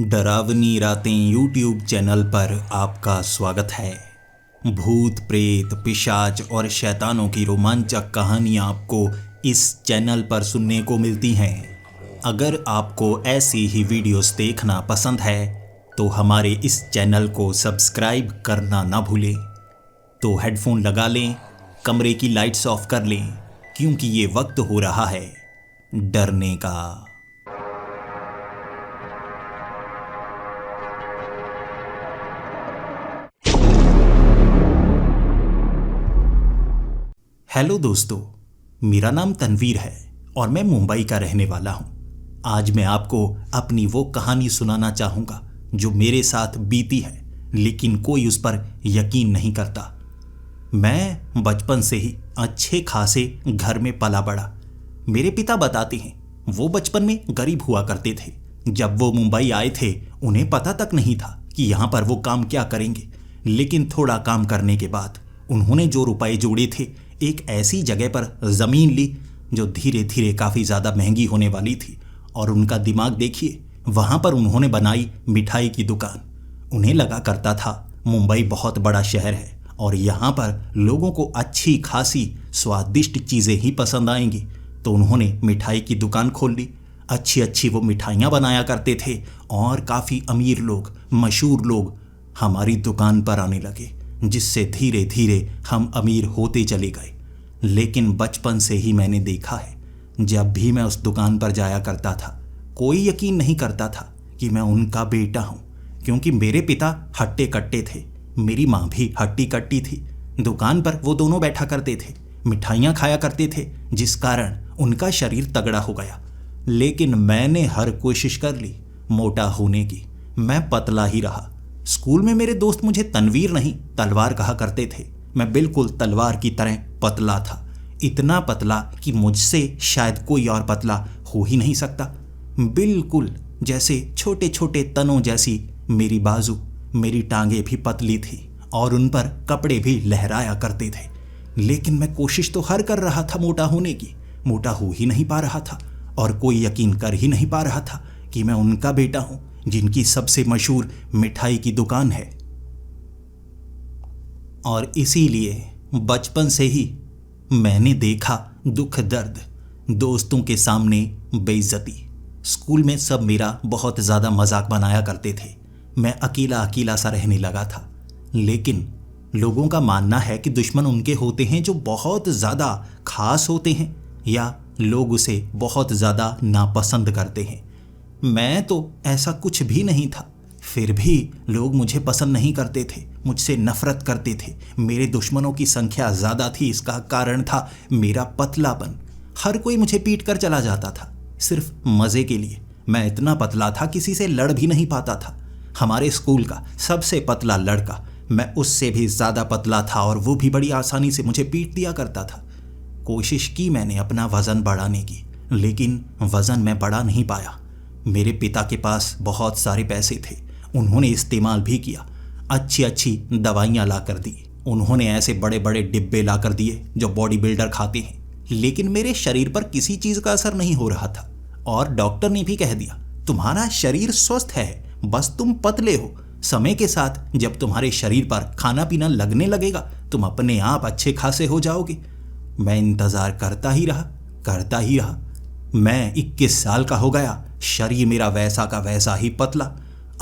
डरावनी रातें YouTube channel पर आपका स्वागत है। भूत प्रेत पिशाच और शैतानों की रोमांचक कहानियाँ आपको इस चैनल पर सुनने को मिलती हैं। अगर आपको ऐसी ही वीडियोस देखना पसंद है तो हमारे इस चैनल को सब्सक्राइब करना ना भूलें। तो हेडफोन लगा लें, कमरे की लाइट्स ऑफ कर लें, क्योंकि ये वक्त हो रहा है डरने का। हेलो दोस्तों, मेरा नाम तनवीर है और मैं मुंबई का रहने वाला हूँ। आज मैं आपको अपनी वो कहानी सुनाना चाहूँगा जो मेरे साथ बीती है, लेकिन कोई उस पर यकीन नहीं करता। मैं बचपन से ही अच्छे खासे घर में पला बड़ा। मेरे पिता बताते हैं वो बचपन में गरीब हुआ करते थे। जब वो मुंबई आए थे उन्हें पता तक नहीं था कि यहाँ पर वो काम क्या करेंगे, लेकिन थोड़ा काम करने के बाद उन्होंने जो रुपए जोड़े थे एक ऐसी जगह पर ज़मीन ली जो धीरे धीरे काफ़ी ज़्यादा महंगी होने वाली थी। और उनका दिमाग देखिए, वहाँ पर उन्होंने बनाई मिठाई की दुकान। उन्हें लगा करता था मुंबई बहुत बड़ा शहर है और यहाँ पर लोगों को अच्छी खासी स्वादिष्ट चीज़ें ही पसंद आएंगी, तो उन्होंने मिठाई की दुकान खोल ली। अच्छी अच्छी वो मिठाइयाँ बनाया करते थे और काफ़ी अमीर लोग, मशहूर लोग हमारी दुकान पर आने लगे, जिससे धीरे धीरे हम अमीर होते चले गए। लेकिन बचपन से ही मैंने देखा है, जब भी मैं उस दुकान पर जाया करता था कोई यकीन नहीं करता था कि मैं उनका बेटा हूँ, क्योंकि मेरे पिता हट्टे कट्टे थे, मेरी माँ भी हट्टी कट्टी थी। दुकान पर वो दोनों बैठा करते थे, मिठाइयाँ खाया करते थे, जिस कारण उनका शरीर तगड़ा हो गया। लेकिन मैंने हर कोशिश कर ली मोटा होने की, मैं पतला ही रहा। स्कूल में मेरे दोस्त मुझे तनवीर नहीं तलवार कहा करते थे। मैं बिल्कुल तलवार की तरह पतला था, इतना पतला कि मुझसे शायद कोई और पतला हो ही नहीं सकता। बिल्कुल जैसे छोटे छोटे तनों जैसी मेरी बाजू, मेरी टांगें भी पतली थी और उन पर कपड़े भी लहराया करते थे। लेकिन मैं कोशिश तो हर कर रहा था मोटा होने की, मोटा हो ही नहीं पा रहा था और कोई यकीन कर ही नहीं पा रहा था कि मैं उनका बेटा हूँ जिनकी सबसे मशहूर मिठाई की दुकान है। और इसीलिए बचपन से ही मैंने देखा दुख दर्द, दोस्तों के सामने बेइज्जती। स्कूल में सब मेरा बहुत ज़्यादा मजाक बनाया करते थे। मैं अकेला अकेला सा रहने लगा था। लेकिन लोगों का मानना है कि दुश्मन उनके होते हैं जो बहुत ज़्यादा खास होते हैं या लोग उसे बहुत ज़्यादा नापसंद करते हैं। मैं तो ऐसा कुछ भी नहीं था, फिर भी लोग मुझे पसंद नहीं करते थे, मुझसे नफरत करते थे। मेरे दुश्मनों की संख्या ज़्यादा थी। इसका कारण था मेरा पतलापन। हर कोई मुझे पीट कर चला जाता था सिर्फ मज़े के लिए। मैं इतना पतला था किसी से लड़ भी नहीं पाता था। हमारे स्कूल का सबसे पतला लड़का, मैं उससे भी ज़्यादा पतला था और वो भी बड़ी आसानी से मुझे पीट दिया करता था। कोशिश की मैंने अपना वज़न बढ़ाने की, लेकिन वज़न मैं बढ़ा नहीं पाया। मेरे पिता के पास बहुत सारे पैसे थे, उन्होंने इस्तेमाल भी किया। अच्छी अच्छी दवाइयाँ ला कर दी, उन्होंने ऐसे बड़े बड़े डिब्बे ला कर दिए जो बॉडी बिल्डर खाते हैं। लेकिन मेरे शरीर पर किसी चीज़ का असर नहीं हो रहा था और डॉक्टर ने भी कह दिया तुम्हारा शरीर स्वस्थ है, बस तुम पतले हो। समय के साथ जब तुम्हारे शरीर पर खाना पीना लगने लगेगा तुम अपने आप अच्छे खासे हो जाओगे। मैं इंतज़ार करता ही रहा। मैं 21 साल का हो गया, शरीर मेरा वैसा का वैसा ही पतला।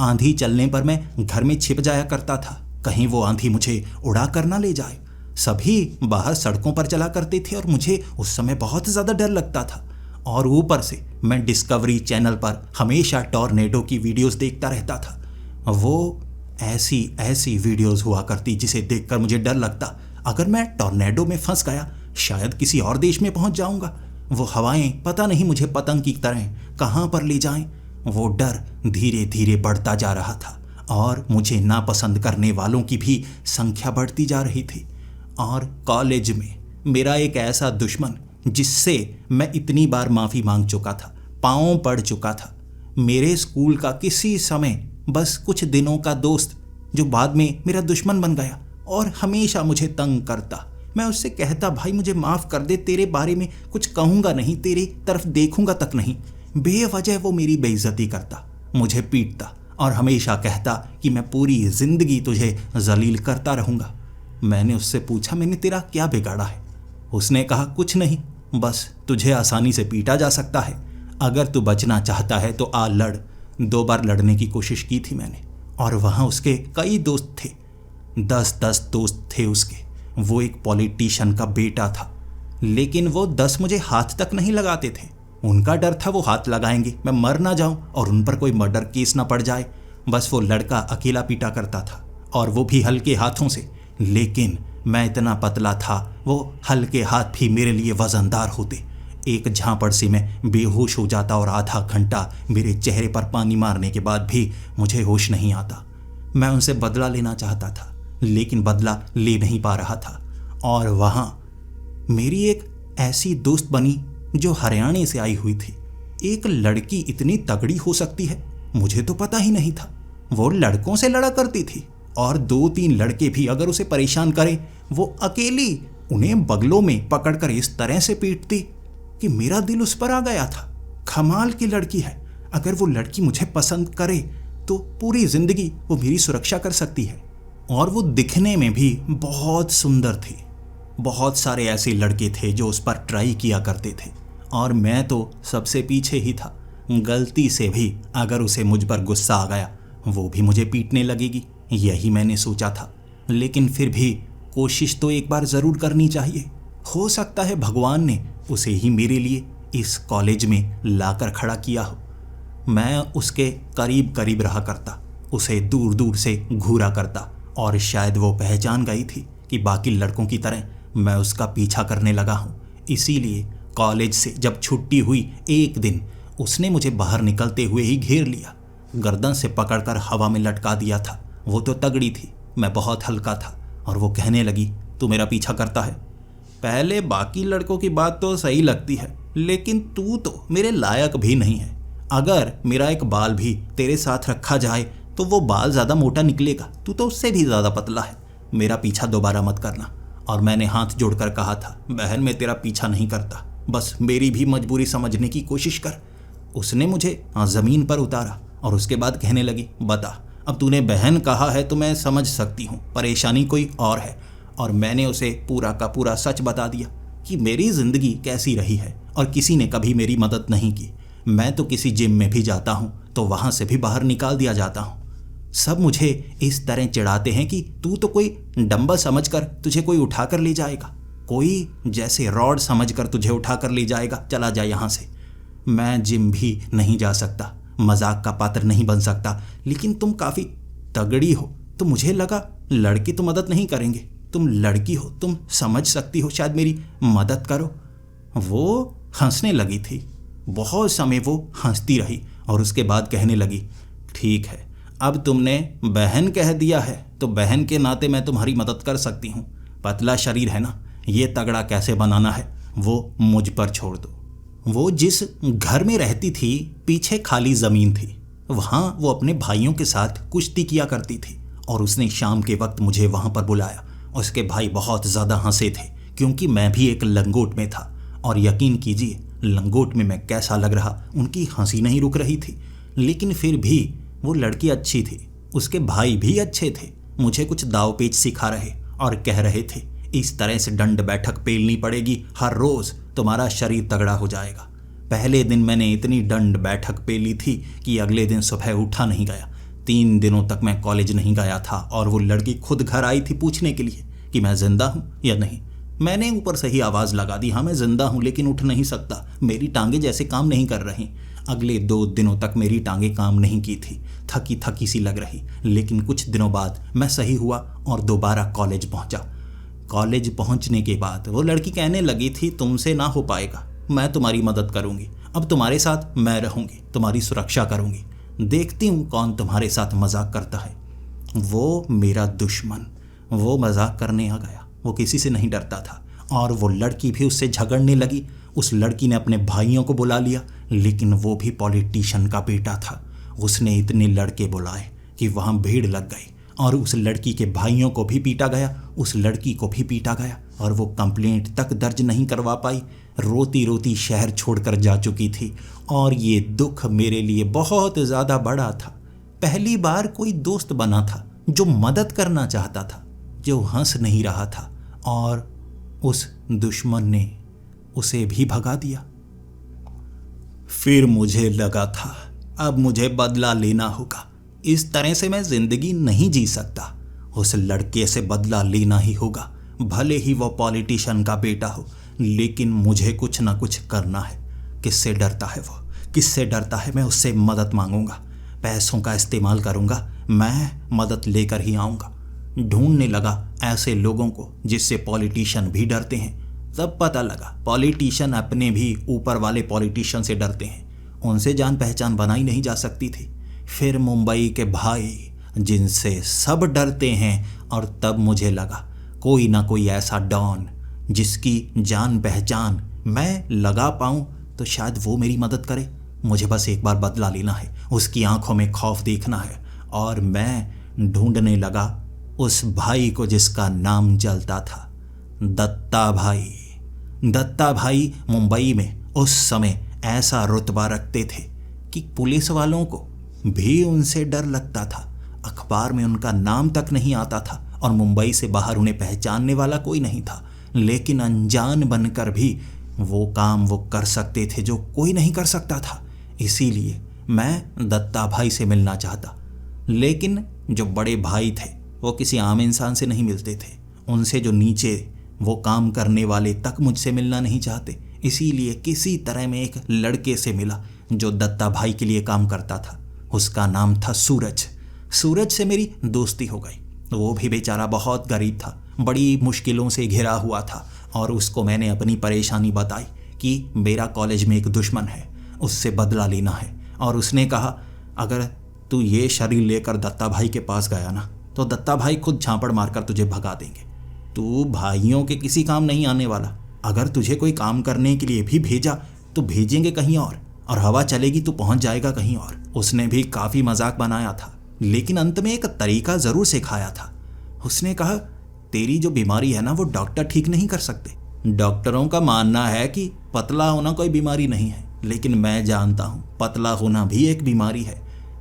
आंधी चलने पर मैं घर में छिप जाया करता था, कहीं वो आंधी मुझे उड़ा कर ना ले जाए। सभी बाहर सड़कों पर चला करते थे और मुझे उस समय बहुत ज़्यादा डर लगता था। और ऊपर से मैं डिस्कवरी चैनल पर हमेशा टॉर्नेडो की वीडियोस देखता रहता था। वो ऐसी वीडियोस हुआ करती जिसे देखकर मुझे डर लगता। अगर मैं टॉर्नेडो में फंस गया शायद किसी और देश में पहुंच जाऊंगा। वो हवाएं पता नहीं मुझे पतंग की तरह कहाँ पर ले जाएं। वो डर धीरे धीरे बढ़ता जा रहा था और मुझे नापसंद करने वालों की भी संख्या बढ़ती जा रही थी। और कॉलेज में मेरा एक ऐसा दुश्मन जिससे मैं इतनी बार माफ़ी मांग चुका था, पाँव पड़ चुका था। मेरे स्कूल का किसी समय बस कुछ दिनों का दोस्त जो बाद में मेरा दुश्मन बन गया और हमेशा मुझे तंग करता। मैं उससे कहता भाई मुझे माफ़ कर दे, तेरे बारे में कुछ कहूँगा नहीं, तेरी तरफ देखूँगा तक नहीं। बेवजह वो मेरी बेइज्जती करता, मुझे पीटता, और हमेशा कहता कि मैं पूरी ज़िंदगी तुझे जलील करता रहूँगा। मैंने उससे पूछा, मैंने तेरा क्या बिगाड़ा है? उसने कहा, कुछ नहीं, बस तुझे आसानी से पीटा जा सकता है। अगर तू बचना चाहता है तो आ लड़। 2 बार लड़ने की कोशिश की थी मैंने, और वहाँ उसके कई दोस्त थे, 10-10 दोस्त थे उसके। वो एक पॉलिटिशियन का बेटा था, लेकिन वो 10 मुझे हाथ तक नहीं लगाते थे। उनका डर था वो हाथ लगाएंगे, मैं मर ना जाऊं और उन पर कोई मर्डर केस ना पड़ जाए। बस वो लड़का अकेला पीटा करता था, और वो भी हल्के हाथों से। लेकिन मैं इतना पतला था, वो हल्के हाथ भी मेरे लिए वजनदार होते। एक झापड़ से मैं बेहोश हो जाता और आधा घंटा मेरे चेहरे पर पानी मारने के बाद भी मुझे होश नहीं आता। मैं उनसे बदला लेना चाहता था, लेकिन बदला ले नहीं पा रहा था। और वहाँ मेरी एक ऐसी दोस्त बनी जो हरियाणा से आई हुई थी। एक लड़की इतनी तगड़ी हो सकती है, मुझे तो पता ही नहीं था। वो लड़कों से लड़ा करती थी, और 2-3 लड़के भी अगर उसे परेशान करें, वो अकेली उन्हें बगलों में पकड़कर इस तरह से पीटती कि मेरा दिल उस पर आ गया था। कमाल की लड़की है, अगर वो लड़की मुझे पसंद करे तो पूरी जिंदगी वो मेरी सुरक्षा कर सकती है। और वो दिखने में भी बहुत सुंदर थी। बहुत सारे ऐसे लड़के थे जो उस पर ट्राई किया करते थे, और मैं तो सबसे पीछे ही था। गलती से भी अगर उसे मुझ पर गुस्सा आ गया, वो भी मुझे पीटने लगेगी, यही मैंने सोचा था। लेकिन फिर भी कोशिश तो एक बार ज़रूर करनी चाहिए। हो सकता है भगवान ने उसे ही मेरे लिए इस कॉलेज में लाकर खड़ा किया हो। मैं उसके करीब करीब रहा करता, उसे दूर दूर से घूरा करता, और शायद वो पहचान गई थी कि बाकी लड़कों की तरह मैं उसका पीछा करने लगा हूँ। इसीलिए कॉलेज से जब छुट्टी हुई, एक दिन उसने मुझे बाहर निकलते हुए ही घेर लिया, गर्दन से पकड़कर हवा में लटका दिया था। वो तो तगड़ी थी, मैं बहुत हल्का था, और वो कहने लगी, तू मेरा पीछा करता है? पहले बाकी लड़कों की बात तो सही लगती है, लेकिन तू तो मेरे लायक भी नहीं है। अगर मेरा एक बाल भी तेरे साथ रखा जाए तो वो बाल ज़्यादा मोटा निकलेगा, तू तो उससे भी ज़्यादा पतला है। मेरा पीछा दोबारा मत करना। और मैंने हाथ जोड़कर कहा था, बहन मैं तेरा पीछा नहीं करता, बस मेरी भी मजबूरी समझने की कोशिश कर। उसने मुझे ज़मीन पर उतारा और उसके बाद कहने लगी, बता, अब तूने बहन कहा है तो मैं समझ सकती हूँ परेशानी कोई और है। और मैंने उसे पूरा का पूरा सच बता दिया कि मेरी ज़िंदगी कैसी रही है, और किसी ने कभी मेरी मदद नहीं की। मैं तो किसी जिम में भी जाता हूँ तो वहाँ से भी बाहर निकाल दिया जाता हूँ। सब मुझे इस तरह चिढ़ाते हैं कि तू तो कोई डंबल समझकर तुझे कोई उठा कर ले जाएगा, कोई जैसे रॉड समझकर तुझे उठा कर ले जाएगा, चला जा यहाँ से। मैं जिम भी नहीं जा सकता, मजाक का पात्र नहीं बन सकता, लेकिन तुम काफ़ी तगड़ी हो तो मुझे लगा लड़के तो मदद नहीं करेंगे, तुम लड़की हो, तुम समझ सकती हो, शायद मेरी मदद करो। वो हंसने लगी थी, बहुत समय वो हंसती रही, और उसके बाद कहने लगी, ठीक है, अब तुमने बहन कह दिया है तो बहन के नाते मैं तुम्हारी मदद कर सकती हूँ। पतला शरीर है ना, ये तगड़ा कैसे बनाना है वो मुझ पर छोड़ दो। वो जिस घर में रहती थी, पीछे खाली ज़मीन थी, वहाँ वो अपने भाइयों के साथ कुश्ती किया करती थी, और उसने शाम के वक्त मुझे वहाँ पर बुलाया। उसके भाई बहुत ज़्यादा हंसे थे, क्योंकि मैं भी एक लंगोट में था, और यकीन कीजिए लंगोट में मैं कैसा लग रहा, उनकी हंसी नहीं रुक रही थी। लेकिन फिर भी वो लड़की अच्छी थी, उसके भाई भी अच्छे थे, मुझे कुछ दाव पेच सिखा रहे और कह रहे थे, इस तरह से दंड बैठक पेलनी पड़ेगी हर रोज़, तुम्हारा शरीर तगड़ा हो जाएगा। पहले दिन मैंने इतनी दंड बैठक पेली थी कि अगले दिन सुबह उठा नहीं गया। 3 दिनों तक मैं कॉलेज नहीं गया था, और वो लड़की खुद घर आई थी पूछने के लिए कि मैं जिंदा हूँ या नहीं। मैंने ऊपर से ही आवाज़ लगा दी, हाँ मैं जिंदा हूँ, लेकिन उठ नहीं सकता, मेरी टांगें जैसे काम नहीं कर रही। अगले 2 दिनों तक मेरी टांगें काम नहीं की थी, थकी थकी सी लग रही। लेकिन कुछ दिनों बाद मैं सही हुआ और दोबारा कॉलेज पहुँचा। कॉलेज पहुँचने के बाद वो लड़की कहने लगी थी, तुमसे ना हो पाएगा, मैं तुम्हारी मदद करूँगी, अब तुम्हारे साथ मैं रहूँगी, तुम्हारी सुरक्षा करूँगी, देखती हूँ कौन तुम्हारे साथ मजाक करता है। वो मेरा दुश्मन, वो मजाक करने आ गया, वो किसी से नहीं डरता था, और वो लड़की भी उससे झगड़ने लगी। उस लड़की ने अपने भाइयों को बुला लिया, लेकिन वो भी पॉलिटिशियन का बेटा था। उसने इतने लड़के बुलाए कि वहाँ भीड़ लग गई, और उस लड़की के भाइयों को भी पीटा गया, उस लड़की को भी पीटा गया, और वो कंप्लेंट तक दर्ज नहीं करवा पाई। रोती रोती शहर छोड़कर जा चुकी थी, और ये दुख मेरे लिए बहुत ज़्यादा बड़ा था, पहली बार कोई दोस्त बना था जो मदद करना चाहता था, जो हंस नहीं रहा था, और उस दुश्मन ने उसे भी भगा दिया। फिर मुझे लगा था अब मुझे बदला लेना होगा। इस तरह से मैं जिंदगी नहीं जी सकता। उस लड़के से बदला लेना ही होगा, भले ही वो पॉलिटिशियन का बेटा हो, लेकिन मुझे कुछ ना कुछ करना है। किससे डरता है वो, किससे डरता है? मैं उससे मदद मांगूंगा, पैसों का इस्तेमाल करूंगा, मैं मदद लेकर ही आऊंगा। ढूंढने लगा ऐसे लोगों को जिससे पॉलिटिशियन भी डरते हैं। तब पता लगा पॉलिटिशियन अपने भी ऊपर वाले पॉलिटिशियन से डरते हैं, उनसे जान पहचान बनाई नहीं जा सकती थी। फिर मुंबई के भाई जिनसे सब डरते हैं, और तब मुझे लगा कोई ना कोई ऐसा डॉन जिसकी जान पहचान मैं लगा पाऊं तो शायद वो मेरी मदद करे। मुझे बस एक बार बदला लेना है, उसकी आंखों में खौफ देखना है। और मैं ढूंढने लगा उस भाई को जिसका नाम जलता था, दत्ता भाई। दत्ता भाई मुंबई में उस समय ऐसा रुतबा रखते थे कि पुलिस वालों को भी उनसे डर लगता था। अखबार में उनका नाम तक नहीं आता था और मुंबई से बाहर उन्हें पहचानने वाला कोई नहीं था, लेकिन अनजान बनकर भी वो काम वो कर सकते थे जो कोई नहीं कर सकता था। इसीलिए मैं दत्ता भाई से मिलना चाहता, लेकिन जो बड़े भाई थे वो किसी आम इंसान से नहीं मिलते थे। उनसे जो नीचे वो काम करने वाले तक मुझसे मिलना नहीं चाहते। इसीलिए किसी तरह में एक लड़के से मिला जो दत्ता भाई के लिए काम करता था। उसका नाम था सूरज। सूरज से मेरी दोस्ती हो गई। वो भी बेचारा बहुत गरीब था, बड़ी मुश्किलों से घिरा हुआ था, और उसको मैंने अपनी परेशानी बताई कि मेरा कॉलेज में एक दुश्मन है, उससे बदला लेना है। और उसने कहा अगर तू ये शरीर लेकर दत्ता भाई के पास गया ना तो दत्ता भाई खुद झापड़ मारकर तुझे भगा देंगे। तू भाइयों के किसी काम नहीं आने वाला। अगर तुझे कोई काम करने के लिए भी भेजा तो भेजेंगे कहीं और हवा चलेगी तो पहुंच जाएगा कहीं और। उसने भी काफ़ी मजाक बनाया था, लेकिन अंत में एक तरीका ज़रूर सिखाया था। उसने कहा तेरी जो बीमारी है ना वो डॉक्टर ठीक नहीं कर सकते। डॉक्टरों का मानना है कि पतला होना कोई बीमारी नहीं है, लेकिन मैं जानता हूँ पतला होना भी एक बीमारी है।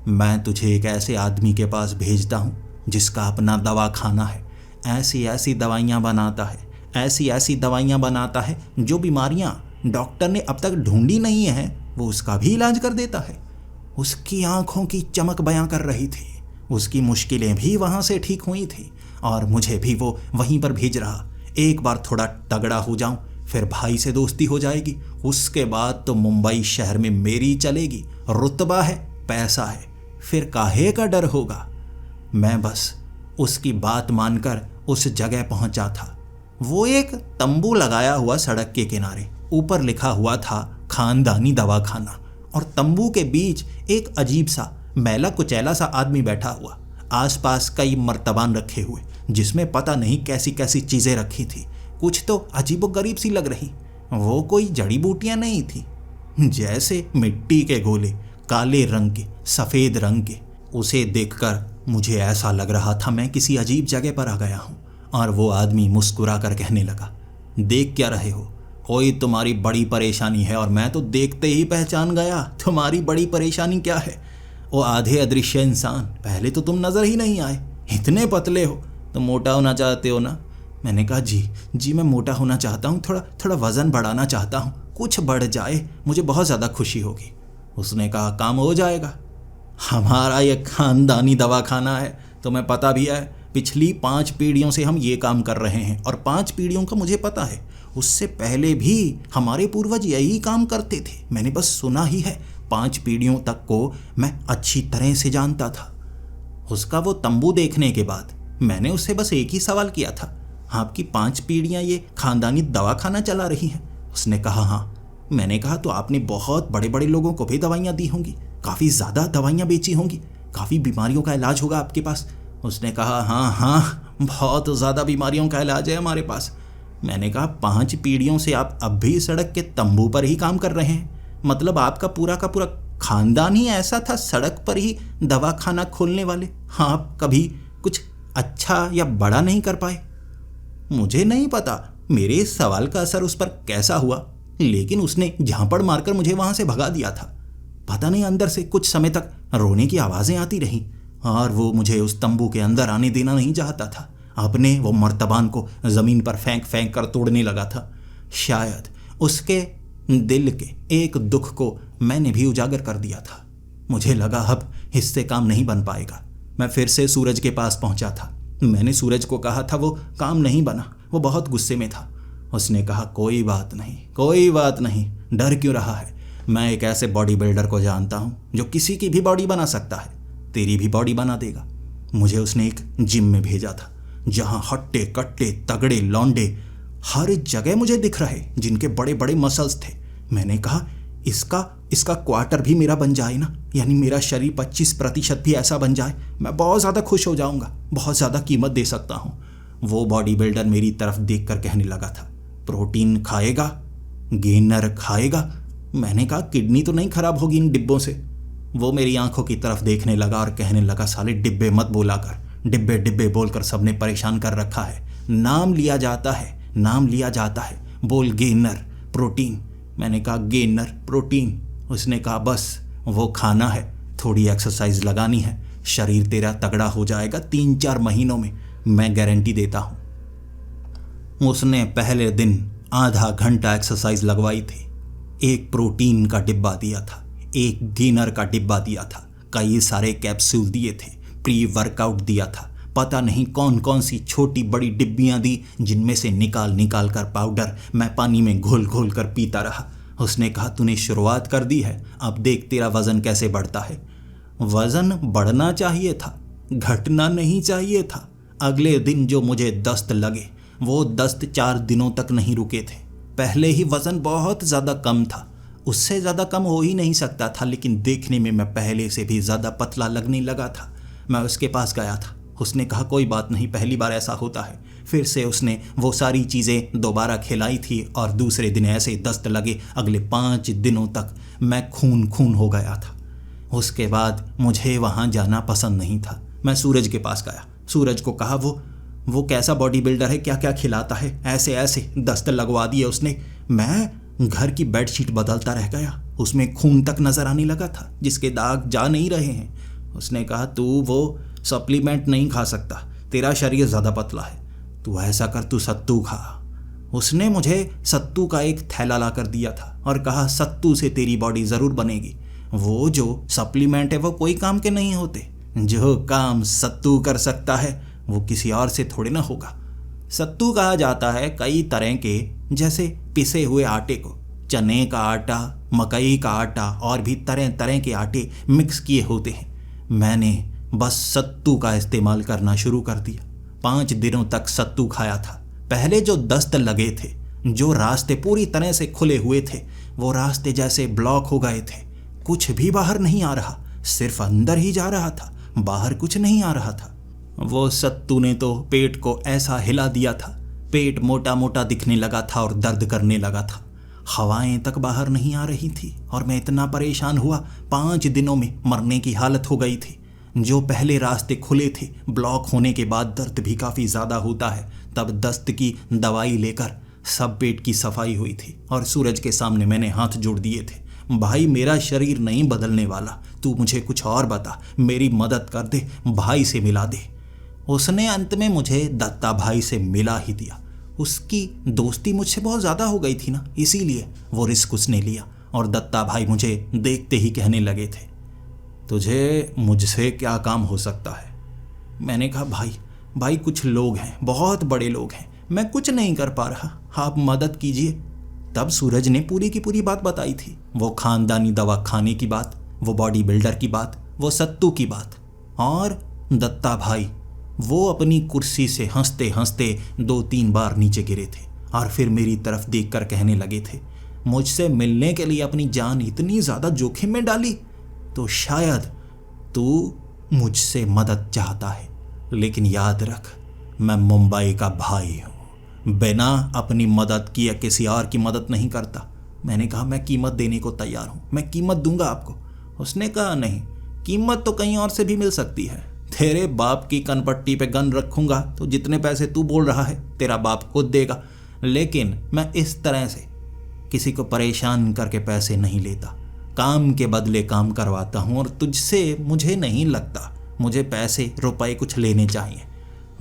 मैं तुझे एक ऐसे आदमी के पास भेजता हूँ जिसका अपना दवा खाना है। ऐसी ऐसी दवाइयाँ बनाता है, ऐसी ऐसी दवाइयाँ बनाता है जो बीमारियाँ डॉक्टर ने अब तक ढूंढी नहीं है वो उसका भी इलाज कर देता है। उसकी आंखों की चमक बयां कर रही थी, उसकी मुश्किलें भी वहाँ से ठीक हुई थी, और मुझे भी वो वहीं पर भेज रहा। एक बार थोड़ा तगड़ा हो जाऊं, फिर भाई से दोस्ती हो जाएगी, उसके बाद तो मुंबई शहर में मेरी चलेगी। रुतबा है, पैसा है, फिर काहे का डर होगा। मैं बस उसकी बात मानकर उस जगह पहुंचा था। वो एक तंबू लगाया हुआ सड़क के किनारे, ऊपर लिखा हुआ था खानदानी दवाखाना, और तंबू के बीच एक अजीब सा मैला कुचैला सा आदमी बैठा हुआ। आसपास कई मर्तबान रखे हुए जिसमें पता नहीं कैसी कैसी चीज़ें रखी थी, कुछ तो अजीबोगरीब सी लग रही। वो कोई जड़ी बूटियाँ नहीं थी, जैसे मिट्टी के गोले, काले रंग के, सफ़ेद रंग के। उसे देखकर मुझे ऐसा लग रहा था मैं किसी अजीब जगह पर आ गया हूँ। और वो आदमी मुस्कुरा कर कहने लगा, देख क्या रहे हो? कोई तुम्हारी बड़ी परेशानी है? और मैं तो देखते ही पहचान गया तुम्हारी बड़ी परेशानी क्या है। वो आधे अदृश्य इंसान, पहले तो तुम नज़र ही नहीं आए। इतने पतले हो, तुम मोटा होना चाहते हो ना? मैंने कहा जी मैं मोटा होना चाहता हूँ, थोड़ा वज़न बढ़ाना चाहता हूँ, कुछ बढ़ जाए मुझे बहुत ज़्यादा खुशी होगी। उसने कहा काम हो जाएगा, हमारा ये खानदानी दवाखाना है, तुम्हें पता भी है पिछली 5 पीढ़ियों से हम ये काम कर रहे हैं, और 5 पीढ़ियों का मुझे पता है, उससे पहले भी हमारे पूर्वज यही काम करते थे। मैंने बस सुना ही है, 5 पीढ़ियों तक को मैं अच्छी तरह से जानता था। उसका वो तंबू देखने के बाद मैंने उससे बस एक ही सवाल किया था, आपकी 5 पीढ़ियाँ ये खानदानी दवाखाना चला रही हैं? उसने कहा हाँ। मैंने कहा तो आपने बहुत बड़े बड़े लोगों को भी दवाइयाँ दी होंगी, काफ़ी ज़्यादा दवाइयाँ बेची होंगी, काफ़ी बीमारियों का इलाज होगा आपके पास। उसने कहा हाँ, बहुत ज़्यादा बीमारियों का इलाज है हमारे पास। मैंने कहा 5 पीढ़ियों से आप अब भी सड़क के तंबू पर ही काम कर रहे हैं? मतलब आपका पूरा का पूरा खानदान ही ऐसा था, सड़क पर ही दवाखाना खोलने वाले? हाँ, आप कभी कुछ अच्छा या बड़ा नहीं कर पाए? मुझे नहीं पता मेरे इस सवाल का असर उस पर कैसा हुआ, लेकिन उसने झापड़ मारकर मुझे वहाँ से भगा दिया था। पता नहीं अंदर से कुछ समय तक रोने की आवाज़ें आती रहीं और वो मुझे उस तंबू के अंदर आने देना नहीं चाहता था। अपने वो मर्तबान को ज़मीन पर फेंक फेंक कर तोड़ने लगा था। शायद उसके दिल के एक दुख को मैंने भी उजागर कर दिया था। मुझे लगा अब इससे काम नहीं बन पाएगा। मैं फिर से सूरज के पास पहुंचा था। मैंने सूरज को कहा था, वो काम नहीं बना। वो बहुत गुस्से में था। उसने कहा, कोई बात नहीं, कोई बात नहीं, डर क्यों रहा है? मैं एक ऐसे बॉडी बिल्डर को जानता हूँ जो किसी की भी बॉडी बना सकता है, तेरी भी बॉडी बना देगा। मुझे उसने एक जिम में भेजा था जहाँ हट्टे कट्टे तगड़े लौंडे हर जगह मुझे दिख रहे, जिनके बड़े बड़े मसल्स थे। मैंने कहा, इसका क्वार्टर भी मेरा बन जाए ना, यानी मेरा शरीर 25% भी ऐसा बन जाए, मैं बहुत ज़्यादा खुश हो जाऊंगा, बहुत ज़्यादा कीमत दे सकता हूँ। वो बॉडी बिल्डर मेरी तरफ देख कर कहने लगा था, प्रोटीन खाएगा, गेनर खाएगा। मैंने कहा, किडनी तो नहीं खराब होगी इन डिब्बों से। वो मेरी आंखों की तरफ देखने लगा और कहने लगा, साले डिब्बे मत बोला कर, डिब्बे डिब्बे बोलकर सबने परेशान कर रखा है। नाम लिया जाता है, नाम लिया जाता है, बोल गेनर प्रोटीन। मैंने कहा, गेनर प्रोटीन? उसने कहा, बस वो खाना है, थोड़ी एक्सरसाइज लगानी है, शरीर तेरा तगड़ा हो जाएगा 3-4 महीनों में, मैं गारंटी देता हूँ। उसने पहले दिन आधा घंटा एक्सरसाइज लगवाई थी। एक प्रोटीन का डिब्बा दिया था, एक गेनर का डिब्बा दिया था, कई सारे कैप्सूल दिए थे, प्री वर्कआउट दिया था, पता नहीं कौन कौन सी छोटी बड़ी डिब्बियां दी, जिनमें से निकाल निकाल कर पाउडर मैं पानी में घोल घोल कर पीता रहा। उसने कहा, तूने शुरुआत कर दी है, अब देख तेरा वज़न कैसे बढ़ता है। वज़न बढ़ना चाहिए था, घटना नहीं चाहिए था। अगले दिन जो मुझे दस्त लगे, वो दस्त 4 दिनों तक नहीं रुके थे। पहले ही वज़न बहुत ज़्यादा कम था, उससे ज़्यादा कम हो ही नहीं सकता था, लेकिन देखने में मैं पहले से भी ज़्यादा पतला लगने लगा था। मैं उसके पास गया था। उसने कहा, कोई बात नहीं, पहली बार ऐसा होता है। फिर से उसने वो सारी चीज़ें दोबारा खिलाई थी और दूसरे दिन ऐसे दस्त लगे, अगले 5 दिनों तक मैं खून खून हो गया था। उसके बाद मुझे वहाँ जाना पसंद नहीं था। मैं सूरज के पास गया, सूरज को कहा, वो कैसा बॉडी बिल्डर है, क्या क्या खिलाता है, ऐसे ऐसे दस्त लगवा दिए उसने। मैं घर की बेडशीट बदलता रह गया, उसमें खून तक नज़र आने लगा था, जिसके दाग जा नहीं रहे हैं। उसने कहा, तू वो सप्लीमेंट नहीं खा सकता, तेरा शरीर ज़्यादा पतला है, तू ऐसा कर, तू सत्तू खा। उसने मुझे सत्तू का एक थैला ला कर दिया था और कहा, सत्तू से तेरी बॉडी ज़रूर बनेगी। वो जो सप्लीमेंट है वो कोई काम के नहीं होते। जो काम सत्तू कर सकता है वो किसी और से थोड़े ना होगा। सत्तू कहा जाता है कई तरह के, जैसे पिसे हुए आटे को, चने का आटा, मकई का आटा और भी तरह तरह के आटे मिक्स किए होते हैं। मैंने बस सत्तू का इस्तेमाल करना शुरू कर दिया। 5 दिनों तक सत्तू खाया था। पहले जो दस्त लगे थे, जो रास्ते पूरी तरह से खुले हुए थे, वो रास्ते जैसे ब्लॉक हो गए थे। कुछ भी बाहर नहीं आ रहा, सिर्फ अंदर ही जा रहा था, बाहर कुछ नहीं आ रहा था। वो सत्तू ने तो पेट को ऐसा हिला दिया था, पेट मोटा मोटा दिखने लगा था और दर्द करने लगा था। हवाएं तक बाहर नहीं आ रही थी और मैं इतना परेशान हुआ, 5 दिनों में मरने की हालत हो गई थी। जो पहले रास्ते खुले थे, ब्लॉक होने के बाद दर्द भी काफ़ी ज़्यादा होता है, तब दस्त की दवाई लेकर सब पेट की सफाई हुई थी और सूरज के सामने मैंने हाथ जोड़ दिए थे। भाई, मेरा शरीर नहीं बदलने वाला, तू मुझे कुछ और बता, मेरी मदद कर दे, भाई से मिला दे। उसने अंत में मुझे दत्ता भाई से मिला ही दिया। उसकी दोस्ती मुझसे बहुत ज़्यादा हो गई थी ना, इसीलिए वो रिस्क उसने लिया और दत्ता भाई मुझे देखते ही कहने लगे थे, तुझे मुझसे क्या काम हो सकता है? मैंने कहा, भाई कुछ लोग हैं, बहुत बड़े लोग हैं, मैं कुछ नहीं कर पा रहा, आप मदद कीजिए। तब सूरज ने पूरी की पूरी बात बताई थी, वो खानदानी दवा खाने की बात, वो बॉडी बिल्डर की बात, वो सत्तू की बात। और दत्ता भाई वो अपनी कुर्सी से हंसते हंसते 2-3 बार नीचे गिरे थे और फिर मेरी तरफ देखकर कहने लगे थे, मुझसे मिलने के लिए अपनी जान इतनी ज़्यादा जोखिम में डाली तो शायद तू मुझसे मदद चाहता है, लेकिन याद रख, मैं मुंबई का भाई हूँ, बिना अपनी मदद किए किसी और की मदद नहीं करता। मैंने कहा, मैं कीमत देने को तैयार हूँ, मैं कीमत दूंगा आपको। उसने कहा, नहीं, कीमत तो कहीं और से भी मिल सकती है। तेरे बाप की कनपट्टी पे गन रखूंगा तो जितने पैसे तू बोल रहा है तेरा बाप खुद देगा, लेकिन मैं इस तरह से किसी को परेशान करके पैसे नहीं लेता। काम के बदले काम करवाता हूँ और तुझसे मुझे नहीं लगता मुझे पैसे रुपए कुछ लेने चाहिए,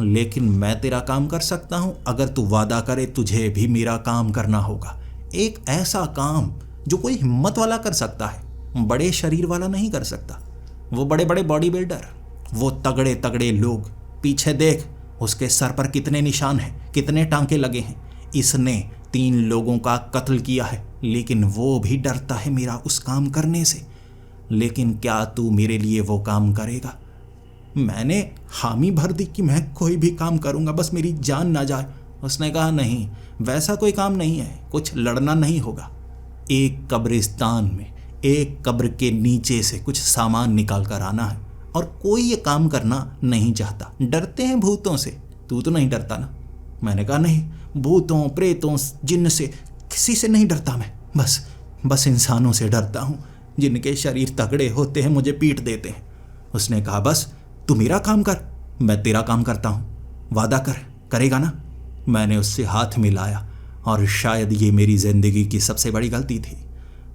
लेकिन मैं तेरा काम कर सकता हूँ अगर तू वादा करे तुझे भी मेरा काम करना होगा। एक ऐसा काम जो कोई हिम्मत वाला कर सकता है, बड़े शरीर वाला नहीं कर सकता। वो बड़े बड़े बॉडी बिल्डर, वो तगड़े तगड़े लोग, पीछे देख उसके सर पर कितने निशान हैं, कितने टांके लगे हैं। इसने 3 लोगों का कत्ल किया है, लेकिन वो भी डरता है मेरा उस काम करने से। लेकिन क्या तू मेरे लिए वो काम करेगा? मैंने हामी भर दी कि मैं कोई भी काम करूँगा, बस मेरी जान ना जाए। उसने कहा नहीं, वैसा कोई काम नहीं है, कुछ लड़ना नहीं होगा। एक कब्रिस्तान में एक कब्र के नीचे से कुछ सामान निकाल कर आना है और कोई ये काम करना नहीं चाहता। डरते हैं भूतों से, तू तो नहीं डरता ना? मैंने कहा नहीं, भूतों प्रेतों जिन्न से किसी से नहीं डरता मैं, बस इंसानों से डरता हूँ जिनके शरीर तगड़े होते हैं, मुझे पीट देते हैं। उसने कहा बस तू मेरा काम कर, मैं तेरा काम करता हूँ, वादा करेगा ना? मैंने उससे हाथ मिलाया और शायद ये मेरी ज़िंदगी की सबसे बड़ी गलती थी।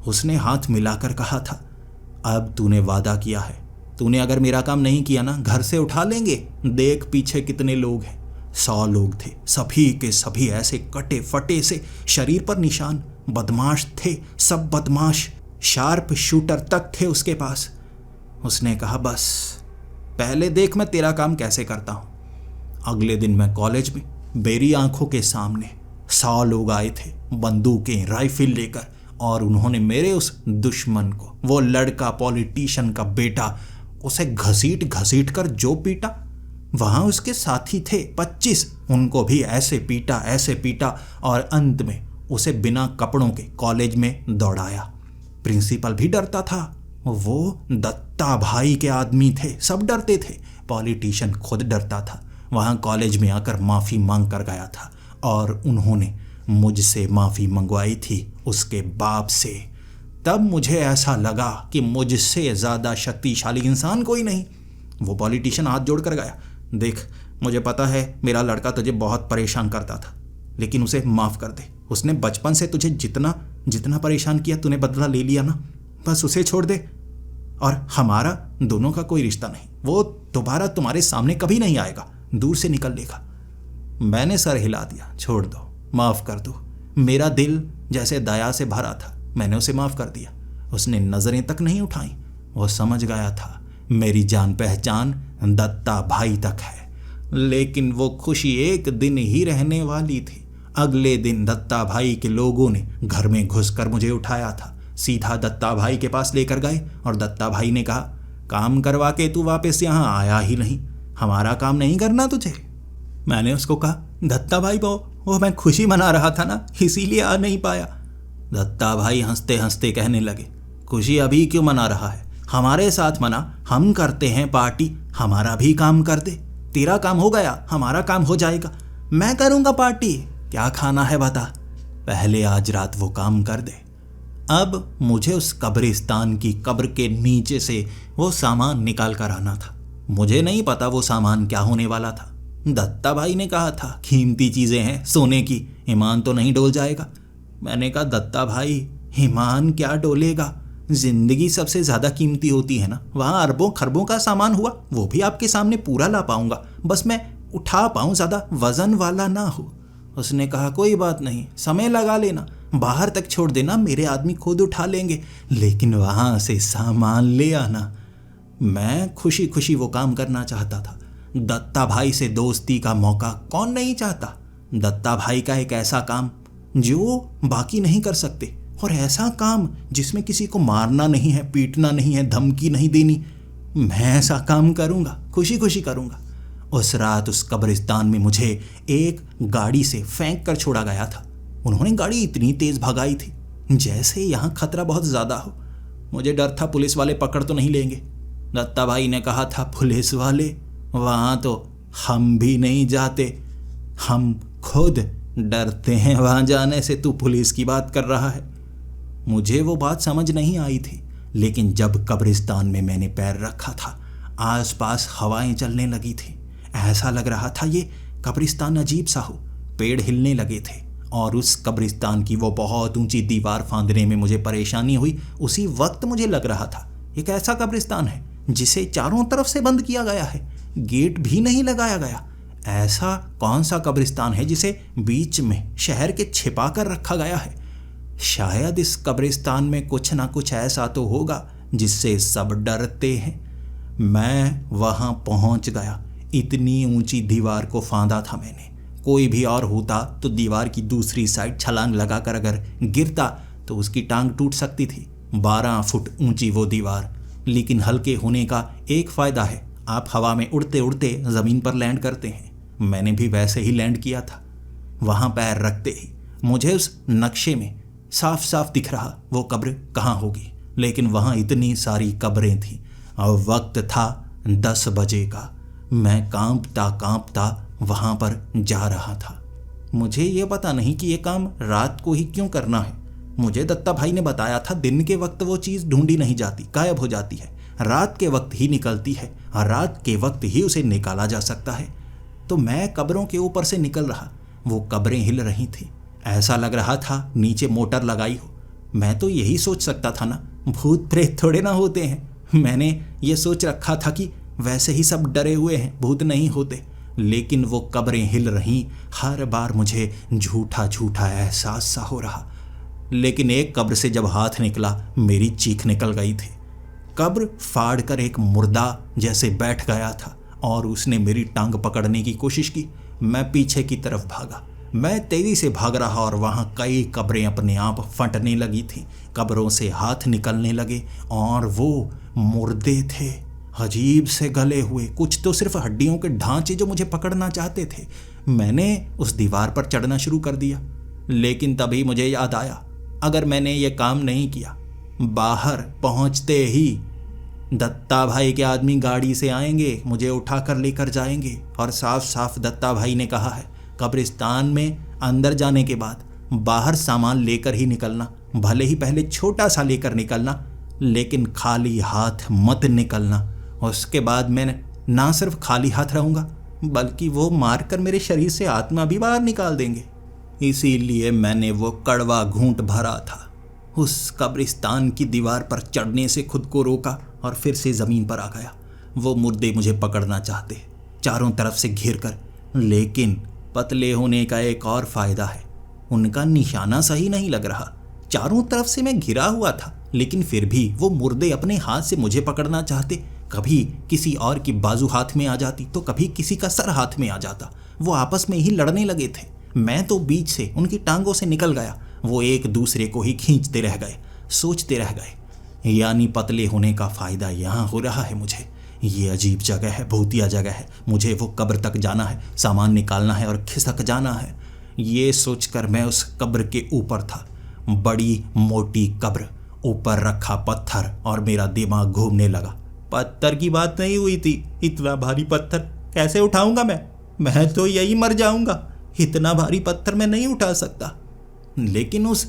उसने हाथ मिलाकर कहा था, अब तूने वादा किया है, तूने अगर मेरा काम नहीं किया ना घर से उठा लेंगे। देख पीछे कितने लोग हैं, 100 लोग थे, सभी के सभी ऐसे कटे फटे से, शरीर पर निशान, बदमाश थे सब बदमाश, शार्प शूटर तक थे उसके पास। उसने कहा बस पहले देख मैं तेरा काम कैसे करता हूँ। अगले दिन मैं कॉलेज में, मेरी आंखों के सामने 100 लोग आए थे बंदूकें राइफल लेकर, और उन्होंने मेरे उस दुश्मन को, वो लड़का पॉलिटिशियन का बेटा, उसे घसीट घसीट कर जो पीटा। वहाँ उसके साथी थे 25, उनको भी ऐसे पीटा और अंत में उसे बिना कपड़ों के कॉलेज में दौड़ाया। प्रिंसिपल भी डरता था, वो दत्ता भाई के आदमी थे, सब डरते थे। पॉलिटिशियन खुद डरता था। वहाँ कॉलेज में आकर माफ़ी मांग कर गया था और उन्होंने मुझसे माफ़ी मंगवाई थी उसके बाप से। तब मुझे ऐसा लगा कि मुझसे ज़्यादा शक्तिशाली इंसान कोई नहीं। वो पॉलिटिशियन हाथ जोड़ कर गया, देख मुझे पता है मेरा लड़का तुझे बहुत परेशान करता था, लेकिन उसे माफ़ कर दे। उसने बचपन से तुझे जितना परेशान किया तूने बदला ले लिया ना, बस उसे छोड़ दे और हमारा दोनों का कोई रिश्ता नहीं। वो दोबारा तुम्हारे सामने कभी नहीं आएगा, दूर से निकल लेगा। मैंने सर हिला दिया, छोड़ दो, माफ़ कर दो। मेरा दिल जैसे दया से भरा था, मैंने उसे माफ़ कर दिया। उसने नज़रें तक नहीं उठाई, वो समझ गया था मेरी जान पहचान दत्ता भाई तक है। लेकिन वो खुशी एक दिन ही रहने वाली थी। अगले दिन दत्ता भाई के लोगों ने घर में घुसकर मुझे उठाया था, सीधा दत्ता भाई के पास लेकर गए और दत्ता भाई ने कहा, काम करवा के तू वापस यहाँ आया ही नहीं, हमारा काम नहीं करना तुझे। मैंने उसको कहा, दत्ता भाई वो मैं खुशी मना रहा था ना, इसीलिए आ नहीं पाया। दत्ता भाई हंसते हंसते कहने लगे, खुशी अभी क्यों मना रहा है, हमारे साथ मना, हम करते हैं पार्टी, हमारा भी काम कर दे। तेरा काम हो गया, हमारा काम हो जाएगा। मैं करूँगा पार्टी, क्या खाना है बता, पहले आज रात वो काम कर दे। अब मुझे उस कब्रिस्तान की कब्र के नीचे से वो सामान निकाल कर आना था। मुझे नहीं पता वो सामान क्या होने वाला था। दत्ता भाई ने कहा था कीमती चीज़ें हैं, सोने की, ईमान तो नहीं डोल जाएगा। मैंने कहा, दत्ता भाई ईमान क्या डोलेगा, जिंदगी सबसे ज़्यादा कीमती होती है ना। वहाँ अरबों खरबों का सामान हुआ, वो भी आपके सामने पूरा ला पाऊँगा, बस मैं उठा पाऊँ, ज़्यादा वज़न वाला ना हो। उसने कहा, कोई बात नहीं, समय लगा लेना, बाहर तक छोड़ देना, मेरे आदमी खुद उठा लेंगे, लेकिन वहाँ से सामान ले आना। मैं खुशी खुशी वो काम करना चाहता था। दत्ता भाई से दोस्ती का मौका कौन नहीं चाहता। दत्ता भाई का एक ऐसा काम जो बाकी नहीं कर सकते, और ऐसा काम जिसमें किसी को मारना नहीं है, पीटना नहीं है, धमकी नहीं देनी, मैं ऐसा काम करूँगा, खुशी खुशी करूँगा। उस रात उस कब्रिस्तान में मुझे एक गाड़ी से फेंक कर छोड़ा गया था। उन्होंने गाड़ी इतनी तेज़ भगाई थी जैसे यहाँ खतरा बहुत ज़्यादा हो। मुझे डर था पुलिस वाले पकड़ तो नहीं लेंगे। दत्ता भाई ने कहा था, पुलिस वाले वहाँ तो हम भी नहीं जाते, हम खुद डरते हैं वहाँ जाने से, तू पुलिस की बात कर रहा है। मुझे वो बात समझ नहीं आई थी, लेकिन जब कब्रिस्तान में मैंने पैर रखा था, आसपास हवाएं चलने लगी थी। ऐसा लग रहा था ये कब्रिस्तान अजीब सा हो। पेड़ हिलने लगे थे और उस कब्रिस्तान की वो बहुत ऊंची दीवार फांदने में मुझे परेशानी हुई। उसी वक्त मुझे लग रहा था एक ऐसा कब्रिस्तान है जिसे चारों तरफ से बंद किया गया है, गेट भी नहीं लगाया गया। ऐसा कौन सा कब्रिस्तान है जिसे बीच में शहर के छिपा कर रखा गया है? शायद इस कब्रिस्तान में कुछ ना कुछ ऐसा तो होगा जिससे सब डरते हैं। मैं वहां पहुंच गया। इतनी ऊंची दीवार को फांदा था मैंने। कोई भी और होता तो दीवार की दूसरी साइड छलांग लगाकर अगर गिरता तो उसकी टांग टूट सकती थी। 12 फुट ऊंची वो दीवार। लेकिन हल्के होने का एक फ़ायदा है, आप हवा में उड़ते उड़ते ज़मीन पर लैंड करते हैं। मैंने भी वैसे ही लैंड किया था। वहाँ पैर रखते ही मुझे उस नक्शे में साफ साफ दिख रहा वो कब्र कहाँ होगी। लेकिन वहाँ इतनी सारी कब्रें थीं और वक्त था 10 बजे का। मैं कांपता कांपता वहाँ पर जा रहा था। मुझे ये पता नहीं कि ये काम रात को ही क्यों करना है। मुझे दत्ता भाई ने बताया था दिन के वक्त वो चीज़ ढूंढी नहीं जाती, गायब हो जाती है। रात के वक्त ही निकलती है और रात के वक्त ही उसे निकाला जा सकता है। तो मैं कब्रों के ऊपर से निकल रहा। वो कब्रें हिल रही थी। ऐसा लग रहा था नीचे मोटर लगाई हो। मैं तो यही सोच सकता था ना, भूत प्रेत थोड़े ना होते हैं। मैंने ये सोच रखा था कि वैसे ही सब डरे हुए हैं, भूत नहीं होते। लेकिन वो कब्रें हिल रहीं। हर बार मुझे झूठा झूठा एहसास सा हो रहा। लेकिन एक कब्र से जब हाथ निकला मेरी चीख निकल गई थी। कब्र फाड़ कर एक मुर्दा जैसे बैठ गया था और उसने मेरी टांग पकड़ने की कोशिश की। मैं पीछे की तरफ भागा। मैं तेजी से भाग रहा और वहाँ कई कब्रें अपने आप फटने लगी थीं। कब्रों से हाथ निकलने लगे और वो मुर्दे थे, अजीब से गले हुए, कुछ तो सिर्फ हड्डियों के ढांचे जो मुझे पकड़ना चाहते थे। मैंने उस दीवार पर चढ़ना शुरू कर दिया। लेकिन तभी मुझे याद आया, अगर मैंने ये काम नहीं किया, बाहर पहुंचते ही दत्ता भाई के आदमी गाड़ी से आएंगे, मुझे उठाकर लेकर जाएंगे। और साफ साफ दत्ता भाई ने कहा है, कब्रिस्तान में अंदर जाने के बाद बाहर सामान लेकर ही निकलना, भले ही पहले छोटा सा लेकर निकलना, लेकिन खाली हाथ मत निकलना। उसके बाद मैं ना सिर्फ खाली हाथ रहूँगा बल्कि वो मारकर मेरे शरीर से आत्मा भी बाहर निकाल देंगे। इसीलिए मैंने वो कड़वा घूंट भरा था। उस कब्रिस्तान की दीवार पर चढ़ने से खुद को रोका और फिर से ज़मीन पर आ गया। वो मुर्दे मुझे पकड़ना चाहते, चारों तरफ से घेर कर। लेकिन पतले होने का एक और फ़ायदा है, उनका निशाना सही नहीं लग रहा। चारों तरफ से मैं घिरा हुआ था, लेकिन फिर भी वो मुर्दे अपने हाथ से मुझे पकड़ना चाहते। कभी किसी और की बाजू हाथ में आ जाती तो कभी किसी का सर हाथ में आ जाता। वो आपस में ही लड़ने लगे थे। मैं तो बीच से उनकी टांगों से निकल गया। वो एक दूसरे को ही खींचते रह गए, सोचते रह गए। यानी पतले होने का फ़ायदा यहाँ हो रहा है मुझे। ये अजीब जगह है, भूतिया जगह है। मुझे वो कब्र तक जाना है, सामान निकालना है और खिसक जाना है। ये सोचकर मैं उस कब्र के ऊपर था। बड़ी मोटी कब्र, ऊपर रखा पत्थर और मेरा दिमाग घूमने लगा। पत्थर की बात नहीं हुई थी। इतना भारी पत्थर कैसे उठाऊंगा मैं तो यही मर जाऊंगा। इतना भारी पत्थर मैं नहीं उठा सकता। लेकिन उस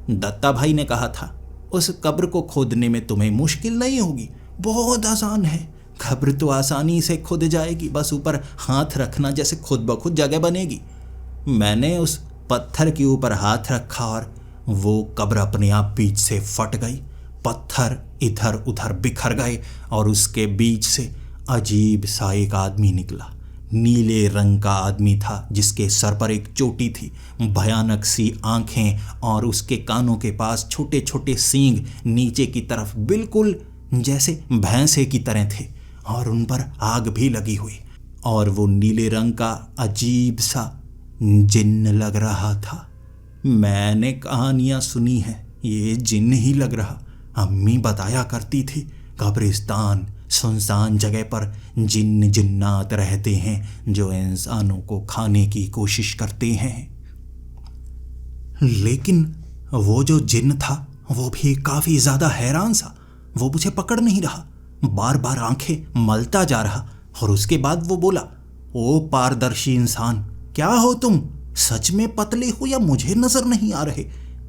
दत्ता भाई ने कहा था, उस कब्र को खोदने में तुम्हें मुश्किल नहीं होगी, बहुत आसान है। कब्र तो आसानी से खुद जाएगी, बस ऊपर हाथ रखना, जैसे खुद ब खुद जगह बनेगी। मैंने उस पत्थर के ऊपर हाथ रखा और वो कब्र अपने आप बीच से फट गई। पत्थर इधर उधर बिखर गए और उसके बीच से अजीब सा एक आदमी निकला। नीले रंग का आदमी था जिसके सर पर एक चोटी थी, भयानक सी आंखें और उसके कानों के पास छोटे छोटे सींग नीचे की तरफ बिल्कुल जैसे भैंसे की तरह थे और उन पर आग भी लगी हुई। और वो नीले रंग का अजीब सा जिन्न लग रहा था। मैंने कहानियाँ सुनी है, ये जिन्न ही लग रहा। अम्मी बताया करती थी, कब्रिस्तान सुनसान जगह पर जिन्न जिन्नात रहते हैं जो इंसानों को खाने की कोशिश करते हैं। लेकिन वो जो जिन्न था वो भी काफ़ी ज़्यादा हैरान सा। वो मुझे पकड़ नहीं रहा, बार बार आंखें मलता जा रहा और उसके बाद वो बोला, ओ पारदर्शी इंसान, क्या हो तुम? सच में पतले हो या मुझे नजर नहीं आ रहे?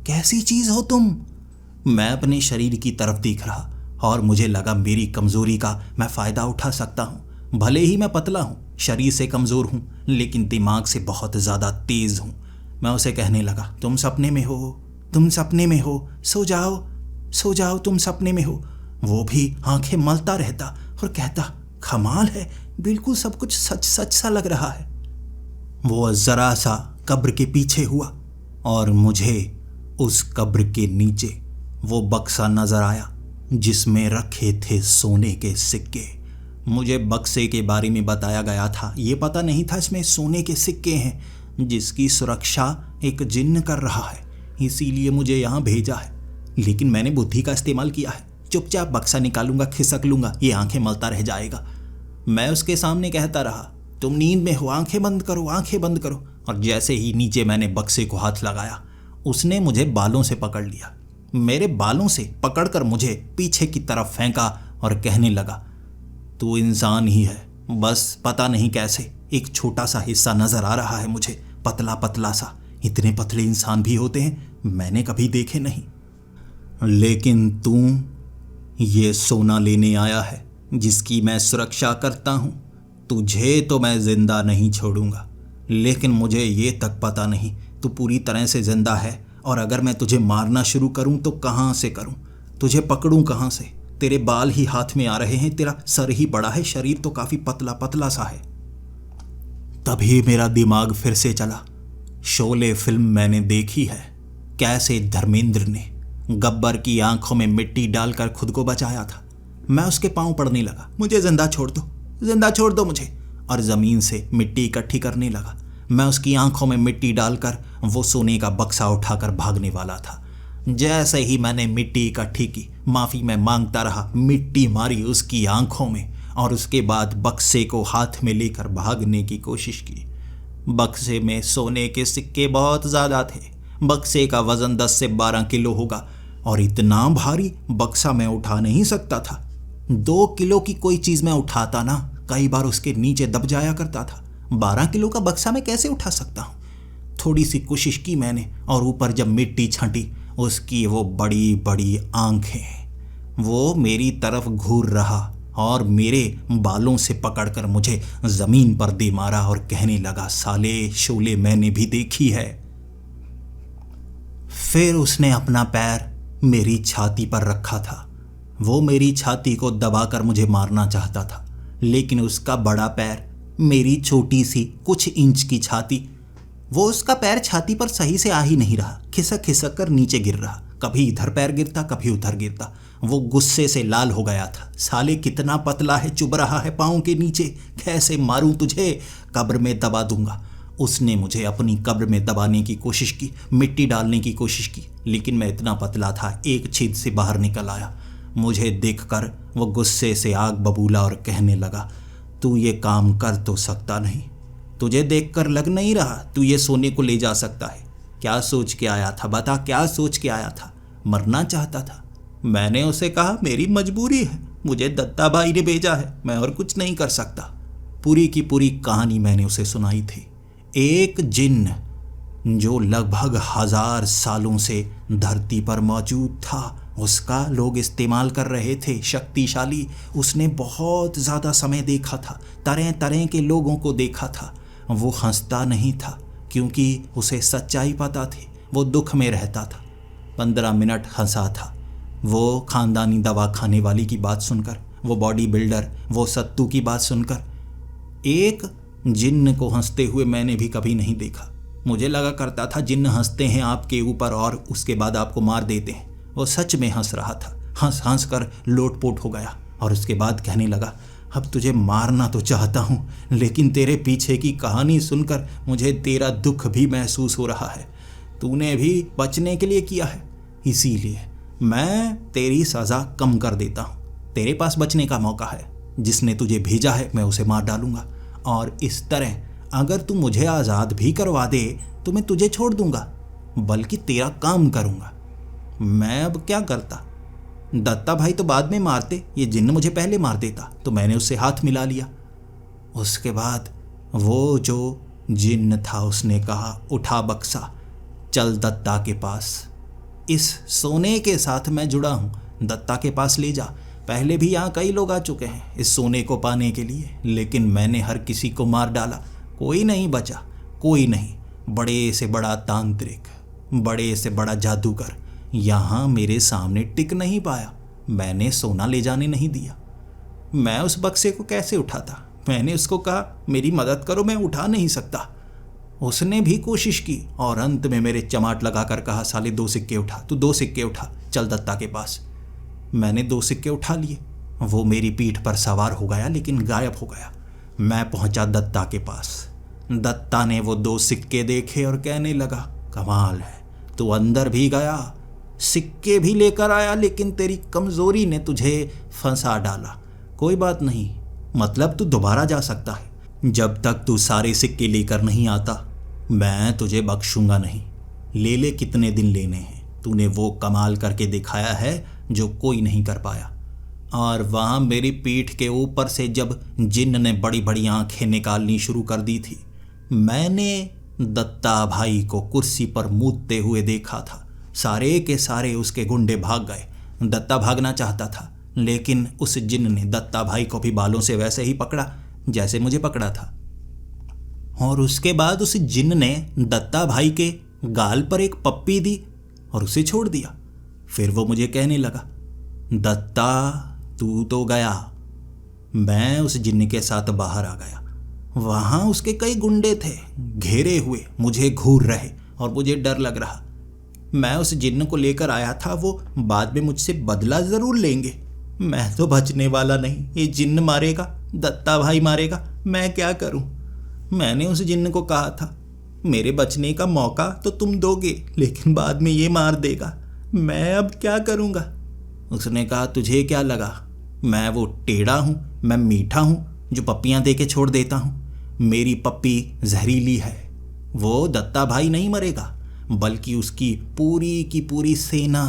कैसी चीज हो तुम? मैं अपने शरीर की तरफ देख रहा और मुझे लगा मेरी कमजोरी का मैं फ़ायदा उठा सकता हूँ। भले ही मैं पतला हूँ, शरीर से कमज़ोर हूँ, लेकिन दिमाग से बहुत ज़्यादा तेज़ हूँ। मैं उसे कहने लगा, तुम सपने में हो, तुम सपने में हो, सो जाओ, सो जाओ, तुम सपने में हो। वो भी आंखें मलता रहता और कहता, कमाल है, बिल्कुल सब कुछ सच सच सा लग रहा है। वो जरा सा कब्र के पीछे हुआ और मुझे उस कब्र के नीचे वो बक्सा नजर आया जिसमें रखे थे सोने के सिक्के। मुझे बक्से के बारे में बताया गया था, ये पता नहीं था इसमें सोने के सिक्के हैं जिसकी सुरक्षा एक जिन्न कर रहा है, इसीलिए मुझे यहाँ भेजा है। लेकिन मैंने बुद्धि का इस्तेमाल किया है, चुपचाप बक्सा निकालूंगा, खिसक लूंगा, ये आंखें मलता रह जाएगा। मैं उसके सामने कहता रहा, तुम नींद में हो, आंखें बंद करो, आंखें बंद करो। और जैसे ही नीचे मैंने बक्से को हाथ लगाया, उसने मुझे बालों से पकड़ लिया, मेरे बालों से पकड़कर मुझे पीछे की तरफ फेंका और कहने लगा, तू इंसान ही है, बस पता नहीं कैसे एक छोटा सा हिस्सा नजर आ रहा है मुझे, पतला पतला सा। इतने पतले इंसान भी होते हैं, मैंने कभी देखे नहीं। लेकिन तू ये सोना लेने आया है जिसकी मैं सुरक्षा करता हूँ। तुझे तो मैं जिंदा नहीं छोड़ूंगा, लेकिन मुझे ये तक पता नहीं तू पूरी तरह से जिंदा है, और अगर मैं तुझे मारना शुरू करूं तो कहाँ से करूं, तुझे पकड़ूं कहाँ से? तेरे बाल ही हाथ में आ रहे हैं, तेरा सर ही बड़ा है, शरीर तो काफी पतला पतला सा है। तभी मेरा दिमाग फिर से चला। शोले फिल्म मैंने देखी है, कैसे धर्मेंद्र ने गब्बर की आंखों में मिट्टी डालकर खुद को बचाया था। मैं उसके पांव पड़ने लगा, मुझे जिंदा छोड़ दो, जिंदा छोड़ दो मुझे, और जमीन से मिट्टी इकट्ठी करने लगा। मैं उसकी आंखों में मिट्टी डालकर वो सोने का बक्सा उठाकर भागने वाला था। जैसे ही मैंने मिट्टी इकट्ठी की, माफी मैं मांगता रहा, मिट्टी मारी उसकी आंखों में और उसके बाद बक्से को हाथ में लेकर भागने की कोशिश की। बक्से में सोने के सिक्के बहुत ज़्यादा थे। बक्से का वज़न 10 से 12 किलो होगा और इतना भारी बक्सा मैं उठा नहीं सकता था। 2 किलो की कोई चीज़ मैं उठाता ना, कई बार उसके नीचे दब जाया करता था। 12 किलो का बक्सा मैं कैसे उठा सकता हूँ? थोड़ी सी कोशिश की मैंने, और ऊपर जब मिट्टी छंटी, उसकी वो बड़ी बड़ी आंखें, वो मेरी तरफ घूर रहा और मेरे बालों से पकड़कर मुझे जमीन पर दे मारा और कहने लगा, साले शोले मैंने भी देखी है। फिर उसने अपना पैर मेरी छाती पर रखा था। वो मेरी छाती को दबाकर मुझे मारना चाहता था, लेकिन उसका बड़ा पैर मेरी छोटी सी कुछ इंच की छाती, वो उसका पैर छाती पर सही से आ ही नहीं रहा, खिसक खिसक कर नीचे गिर रहा। कभी इधर पैर गिरता, कभी उधर गिरता। वो गुस्से से लाल हो गया था। साले कितना पतला है, चुभ रहा है पाँव के नीचे, कैसे मारूं तुझे, कब्र में दबा दूंगा। उसने मुझे अपनी कब्र में दबाने की कोशिश की, मिट्टी डालने की कोशिश की, लेकिन मैं इतना पतला था, एक छींद से बाहर निकल आया। मुझे देखकर वो गुस्से से आग बबूला और कहने लगा, तू ये काम कर तो सकता नहीं, तुझे देखकर लग नहीं रहा तू ये सोने को ले जा सकता है। क्या सोच के आया था, बता, क्या सोच के आया था? मरना चाहता था? मैंने उसे कहा, मेरी मजबूरी है, मुझे दत्ता भाई ने भेजा है, मैं और कुछ नहीं कर सकता। पूरी की पूरी कहानी मैंने उसे सुनाई थी। एक जिन्न जो लगभग 1000 सालों से धरती पर मौजूद था, उसका लोग इस्तेमाल कर रहे थे, शक्तिशाली। उसने बहुत ज़्यादा समय देखा था, तरह तरह के लोगों को देखा था। वो हंसता नहीं था क्योंकि उसे सच्चाई पता थी। वो दुख में रहता था। 15 मिनट हंसा था। वो खानदानी दवा खाने वाली की बात सुनकर, वो बॉडी बिल्डर, वो सत्तू की बात सुनकर। एक जिन्न को हंसते हुए मैंने भी कभी नहीं देखा। मुझे लगा करता था जिन्न हंसते हैं आपके ऊपर और उसके बाद आपको मार देते हैं। वो सच में हंस रहा था, हंस हंस कर लोटपोट हो गया और उसके बाद कहने लगा, अब तुझे मारना तो चाहता हूँ, लेकिन तेरे पीछे की कहानी सुनकर मुझे तेरा दुख भी महसूस हो रहा है। तूने भी बचने के लिए किया है, इसीलिए मैं तेरी सज़ा कम कर देता हूँ। तेरे पास बचने का मौका है, जिसने तुझे भेजा है मैं उसे मार डालूंगा, और इस तरह अगर तू मुझे आज़ाद भी करवा दे तो मैं तुझे छोड़ दूंगा, बल्कि तेरा काम करूंगा। मैं अब क्या करता? दत्ता भाई तो बाद में मारते, ये जिन्न मुझे पहले मार देता, तो मैंने उससे हाथ मिला लिया। उसके बाद वो जो जिन्न था उसने कहा, उठा बक्सा, चल दत्ता के पास, इस सोने के साथ मैं जुड़ा हूँ, दत्ता के पास ले जा। पहले भी यहाँ कई लोग आ चुके हैं इस सोने को पाने के लिए, लेकिन मैंने हर किसी को मार डाला, कोई नहीं बचा, कोई नहीं। बड़े से बड़ा तांत्रिक, बड़े से बड़ा जादूगर यहाँ मेरे सामने टिक नहीं पाया। मैंने सोना ले जाने नहीं दिया। मैं उस बक्से को कैसे उठाता? मैंने उसको कहा मेरी मदद करो, मैं उठा नहीं सकता। उसने भी कोशिश की और अंत में मेरे चमाट लगाकर कहा साले 2 सिक्के उठा, तू 2 सिक्के उठा, चल दत्ता के पास। मैंने 2 सिक्के उठा लिए। वो मेरी पीठ पर सवार हो गया लेकिन गायब हो गया। मैं पहुंचा दत्ता के पास। दत्ता ने वो 2 सिक्के देखे और कहने लगा कमाल है, तू अंदर भी गया, सिक्के भी लेकर आया, लेकिन तेरी कमजोरी ने तुझे फंसा डाला। कोई बात नहीं, मतलब तू दोबारा जा सकता है। जब तक तू सारे सिक्के लेकर नहीं आता मैं तुझे बख्शूंगा नहीं। ले ले, कितने दिन लेने हैं। तूने वो कमाल करके दिखाया है जो कोई नहीं कर पाया। और वहाँ मेरी पीठ के ऊपर से जब जिन्न ने बड़ी बड़ी आंखें निकालनी शुरू कर दी थी, मैंने दत्ता भाई को कुर्सी पर मूतते हुए देखा था। सारे के सारे उसके गुंडे भाग गए। दत्ता भागना चाहता था लेकिन उस जिन्न ने दत्ता भाई को भी बालों से वैसे ही पकड़ा जैसे मुझे पकड़ा था। और उसके बाद उस जिन्न ने दत्ता भाई के गाल पर एक पप्पी दी और उसे छोड़ दिया। फिर वो मुझे कहने लगा दत्ता तू तो गया। मैं उस जिन्न के साथ बाहर आ गया। वहां उसके कई गुंडे थे, घेरे हुए, मुझे घूर रहे और मुझे डर लग रहा। मैं उस जिन्न को लेकर आया था, वो बाद में मुझसे बदला जरूर लेंगे। मैं तो बचने वाला नहीं, ये जिन्न मारेगा, दत्ता भाई मारेगा, मैं क्या करूं? मैंने उस जिन्न को कहा था मेरे बचने का मौका तो तुम दोगे लेकिन बाद में ये मार देगा, मैं अब क्या करूंगा? उसने कहा तुझे क्या लगा मैं वो टेढ़ा हूं, मैं मीठा हूं जो पप्पियां दे के छोड़ देता हूं? मेरी पप्पी जहरीली है। वो दत्ता भाई नहीं मरेगा बल्कि उसकी पूरी की पूरी सेना,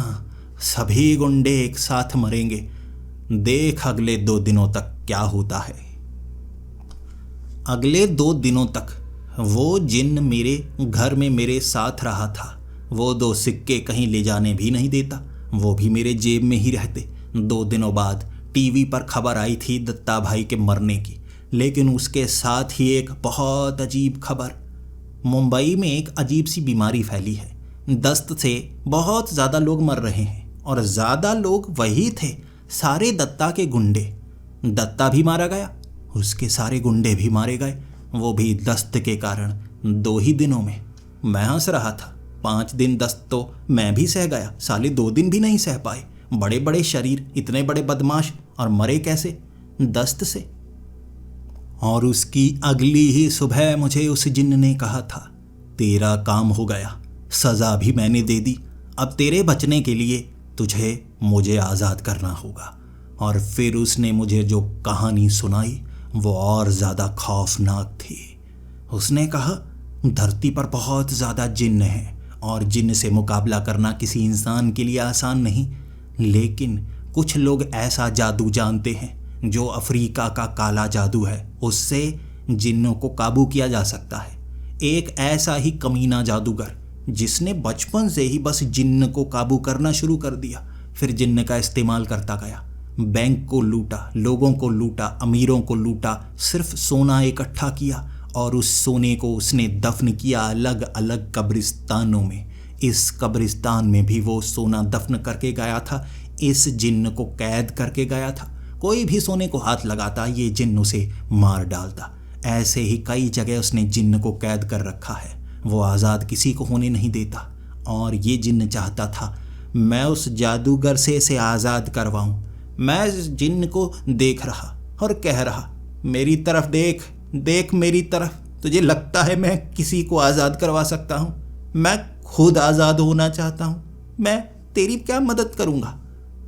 सभी गुंडे एक साथ मरेंगे। देख अगले 2 दिनों तक क्या होता है। अगले 2 दिनों तक वो जिन्न मेरे घर में मेरे साथ रहा था। वो 2 सिक्के कहीं ले जाने भी नहीं देता, वो भी मेरे जेब में ही रहते। 2 दिनों बाद टीवी पर खबर आई थी दत्ता भाई के मरने की, लेकिन उसके साथ ही एक बहुत अजीब खबर। मुंबई में एक अजीब सी बीमारी फैली है। दस्त से बहुत ज़्यादा लोग मर रहे हैं और ज़्यादा लोग वही थे, सारे दत्ता के गुंडे। दत्ता भी मारा गया, उसके सारे गुंडे भी मारे गए, वो भी दस्त के कारण। 2 ही दिनों में। मैं हंस रहा था। 5 दिन दस्त तो मैं भी सह गया, साले 2 दिन भी नहीं सह पाए। बड़े बड़े शरीर, इतने बड़े बदमाश, और मरे कैसे? दस्त से। और उसकी अगली ही सुबह मुझे उस जिन्न ने कहा था तेरा काम हो गया, सज़ा भी मैंने दे दी, अब तेरे बचने के लिए तुझे मुझे आज़ाद करना होगा। और फिर उसने मुझे जो कहानी सुनाई वो और ज़्यादा खौफनाक थी। उसने कहा धरती पर बहुत ज़्यादा जिन्न हैं और जिन्न से मुकाबला करना किसी इंसान के लिए आसान नहीं, लेकिन कुछ लोग ऐसा जादू जानते हैं जो अफ्रीका का काला जादू है, उससे जिन्नों को काबू किया जा सकता है। एक ऐसा ही कमीना जादूगर जिसने बचपन से ही बस जिन्न को काबू करना शुरू कर दिया, फिर जिन्न का इस्तेमाल करता गया, बैंक को लूटा, लोगों को लूटा, अमीरों को लूटा, सिर्फ सोना इकट्ठा किया और उस सोने को उसने दफन किया अलग अलग कब्रिस्तानों में। इस कब्रिस्तान में भी वो सोना दफन करके गया था, इस जिन्न को कैद करके गया था। कोई भी सोने को हाथ लगाता ये जिन्न उसे मार डालता। ऐसे ही कई जगह उसने जिन्न को कैद कर रखा है, वो आज़ाद किसी को होने नहीं देता। और ये जिन्न चाहता था मैं उस जादूगर से इसे आज़ाद करवाऊं। मैं इस जिन्न को देख रहा और कह रहा मेरी तरफ देख, देख मेरी तरफ, तुझे लगता है मैं किसी को आज़ाद करवा सकता हूँ? मैं खुद आज़ाद होना चाहता हूँ, मैं तेरी क्या मदद करूँगा?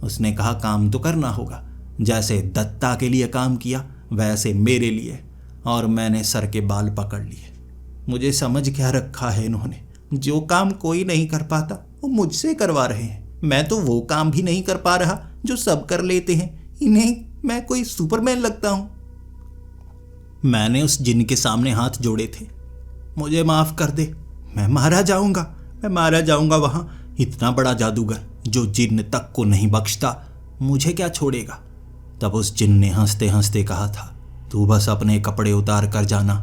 उसने कहा काम तो करना होगा, जैसे दत्ता के लिए काम किया वैसे मेरे लिए। और मैंने सर के बाल पकड़ लिए। मुझे समझ क्या रखा है इन्होंने, जो काम कोई नहीं कर पाता वो मुझसे करवा रहे हैं। मैं तो वो काम भी नहीं कर पा रहा जो सब कर लेते हैं, इन्हें मैं कोई सुपरमैन लगता हूँ। मैंने उस जिन्न के सामने हाथ जोड़े थे। मुझे माफ़ कर दे, मैं मारा जाऊँगा, मैं मारा जाऊँगा। वहाँ इतना बड़ा जादूगर जो जिन्न तक को नहीं बख्शता, मुझे क्या छोड़ेगा? तब उस जिन्न ने हंसते हंसते कहा था तू बस अपने कपड़े उतार कर जाना,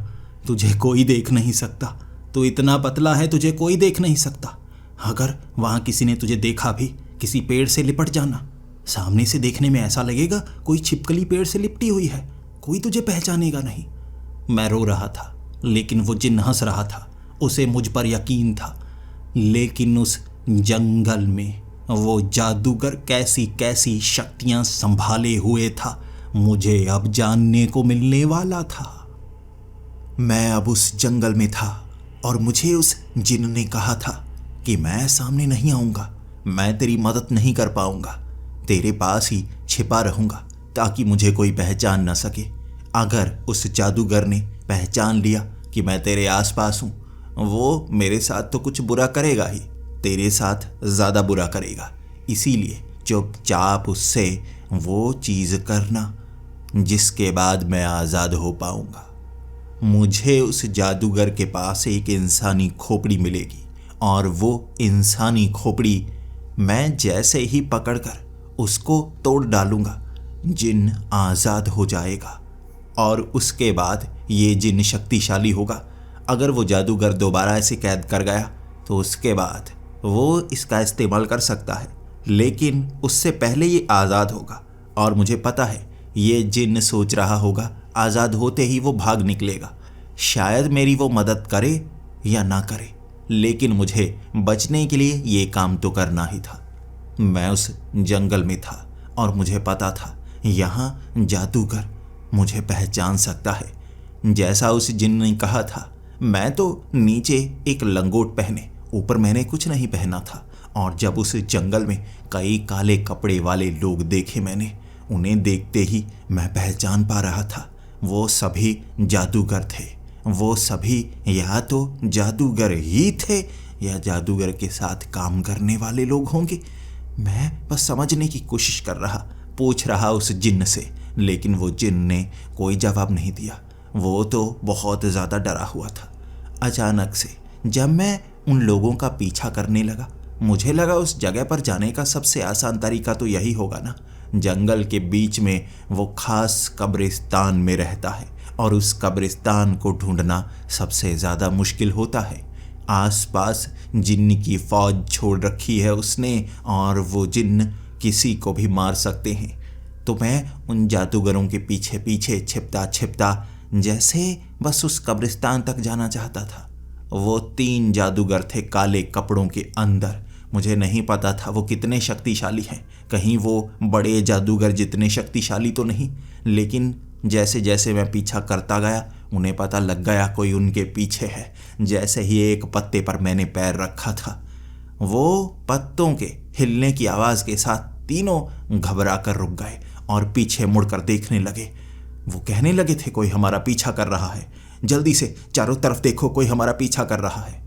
तुझे कोई देख नहीं सकता, तू इतना पतला है, तुझे कोई देख नहीं सकता। अगर वहाँ किसी ने तुझे देखा भी, किसी पेड़ से लिपट जाना। सामने से देखने में ऐसा लगेगा कोई छिपकली पेड़ से लिपटी हुई है, कोई तुझे पहचानेगा नहीं। मैं रो रहा था, लेकिन वो जिन्न हंस रहा था। उसे मुझ पर यकीन था। लेकिन उस जंगल में वो जादूगर कैसी कैसी शक्तियां संभाले हुए था, मुझे अब जानने को मिलने वाला था। मैं अब उस जंगल में था और मुझे उस जिन्न ने कहा था कि मैं सामने नहीं आऊँगा, मैं तेरी मदद नहीं कर पाऊँगा, तेरे पास ही छिपा रहूँगा ताकि मुझे कोई पहचान न सके। अगर उस जादूगर ने पहचान लिया कि मैं तेरे आसपास हूँ, वो मेरे साथ तो कुछ बुरा करेगा ही, तेरे साथ ज़्यादा बुरा करेगा। इसीलिए चुपचाप उससे वो चीज़ करना जिसके बाद मैं आज़ाद हो पाऊँगा। मुझे उस जादूगर के पास एक इंसानी खोपड़ी मिलेगी और वो इंसानी खोपड़ी मैं जैसे ही पकड़कर उसको तोड़ डालूँगा, जिन्न आज़ाद हो जाएगा और उसके बाद ये जिन्न शक्तिशाली होगा। अगर वो जादूगर दोबारा ऐसे कैद कर गया तो उसके बाद वो इसका इस्तेमाल कर सकता है, लेकिन उससे पहले ये आज़ाद होगा। और मुझे पता है ये जिन्न सोच रहा होगा आज़ाद होते ही वो भाग निकलेगा। शायद मेरी वो मदद करे या ना करे, लेकिन मुझे बचने के लिए ये काम तो करना ही था। मैं उस जंगल में था और मुझे पता था यहाँ जादूगर मुझे पहचान सकता है। जैसा उस जिन्न ने कहा था, मैं तो नीचे एक लंगोट पहने, ऊपर मैंने कुछ नहीं पहना था। और जब उस जंगल में कई काले कपड़े वाले लोग देखे मैंने, उन्हें देखते ही मैं पहचान पा रहा था वो सभी जादूगर थे। वो सभी या तो जादूगर ही थे या जादूगर के साथ काम करने वाले लोग होंगे। मैं बस समझने की कोशिश कर रहा, पूछ रहा उस जिन्न से, लेकिन वो जिन्न ने कोई जवाब नहीं दिया। वो तो बहुत ज़्यादा डरा हुआ था। अचानक से जब मैं उन लोगों का पीछा करने लगा, मुझे लगा उस जगह पर जाने का सबसे आसान तरीका तो यही होगा ना। जंगल के बीच में वो खास कब्रिस्तान में रहता है और उस कब्रिस्तान को ढूंढना सबसे ज़्यादा मुश्किल होता है। आसपास जिन्न की फौज छोड़ रखी है उसने और वो जिन्न किसी को भी मार सकते हैं। तो मैं उन जादूगरों के पीछे पीछे छिपता छिपता जैसे बस उस कब्रिस्तान तक जाना चाहता था। वो 3 जादूगर थे काले कपड़ों के अंदर। मुझे नहीं पता था वो कितने शक्तिशाली हैं, कहीं वो बड़े जादूगर जितने शक्तिशाली तो नहीं। लेकिन जैसे जैसे मैं पीछा करता गया, उन्हें पता लग गया कोई उनके पीछे है। जैसे ही एक पत्ते पर मैंने पैर रखा था, वो पत्तों के हिलने की आवाज़ के साथ तीनों घबरा कर रुक गए और पीछे मुड़कर देखने लगे। वो कहने लगे थे कोई हमारा पीछा कर रहा है, जल्दी से चारों तरफ देखो, कोई हमारा पीछा कर रहा है।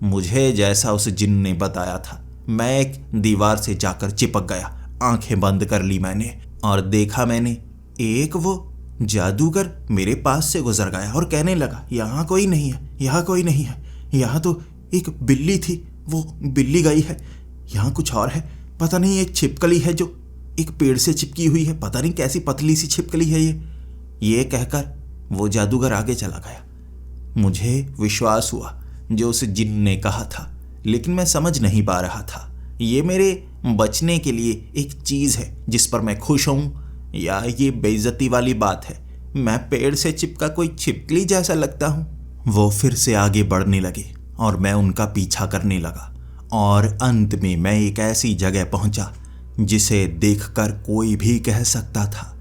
मुझे जैसा उस जिन्न ने बताया था, मैं एक दीवार से जाकर चिपक गया। आंखें बंद कर ली मैंने और देखा मैंने एक वो जादूगर मेरे पास से गुजर गया और कहने लगा, यहाँ कोई नहीं है, यहाँ कोई नहीं है, यहाँ तो एक बिल्ली थी, वो बिल्ली गई है, यहाँ कुछ और है, पता नहीं एक छिपकली है जो एक पेड़ से चिपकी हुई है, पता नहीं कैसी पतली सी छिपकली है ये कहकर वो जादूगर आगे चला गया। मुझे विश्वास हुआ जो उस जिन्न ने कहा था, लेकिन मैं समझ नहीं पा रहा था ये मेरे बचने के लिए एक चीज़ है जिस पर मैं खुश हूँ या ये बेइज्जती वाली बात है। मैं पेड़ से चिपका कोई छिपकली जैसा लगता हूँ। वो फिर से आगे बढ़ने लगे और मैं उनका पीछा करने लगा और अंत में मैं एक ऐसी जगह पहुँचा जिसे देखकर कोई भी कह सकता था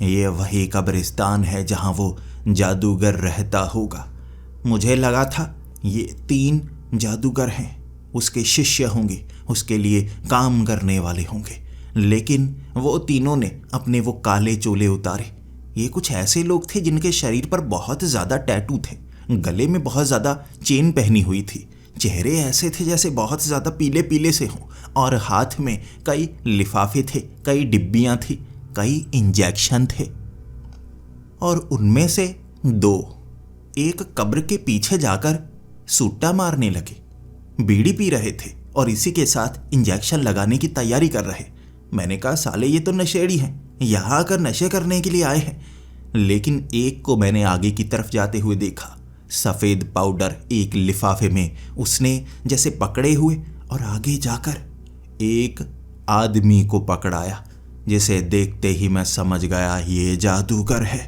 ये वही कब्रिस्तान है जहाँ वो जादूगर रहता होगा। मुझे लगा था ये 3 जादूगर हैं, उसके शिष्य होंगे, उसके लिए काम करने वाले होंगे, लेकिन वो तीनों ने अपने वो काले चोले उतारे। ये कुछ ऐसे लोग थे जिनके शरीर पर बहुत ज़्यादा टैटू थे, गले में बहुत ज़्यादा चेन पहनी हुई थी, चेहरे ऐसे थे जैसे बहुत ज़्यादा पीले पीले से हों और हाथ में कई लिफाफे थे, कई डिब्बियाँ थी, कई इंजेक्शन थे। और उनमें से 2 एक कब्र के पीछे जाकर सूट्टा मारने लगे, बीड़ी पी रहे थे और इसी के साथ इंजेक्शन लगाने की तैयारी कर रहे। मैंने कहा साले ये तो नशेड़ी हैं, यहाँ आकर नशे करने के लिए आए हैं। लेकिन एक को मैंने आगे की तरफ जाते हुए देखा, सफ़ेद पाउडर एक लिफाफे में उसने जैसे पकड़े हुए और आगे जाकर एक आदमी को पकड़ाया, जिसे देखते ही मैं समझ गया ये जादूगर है।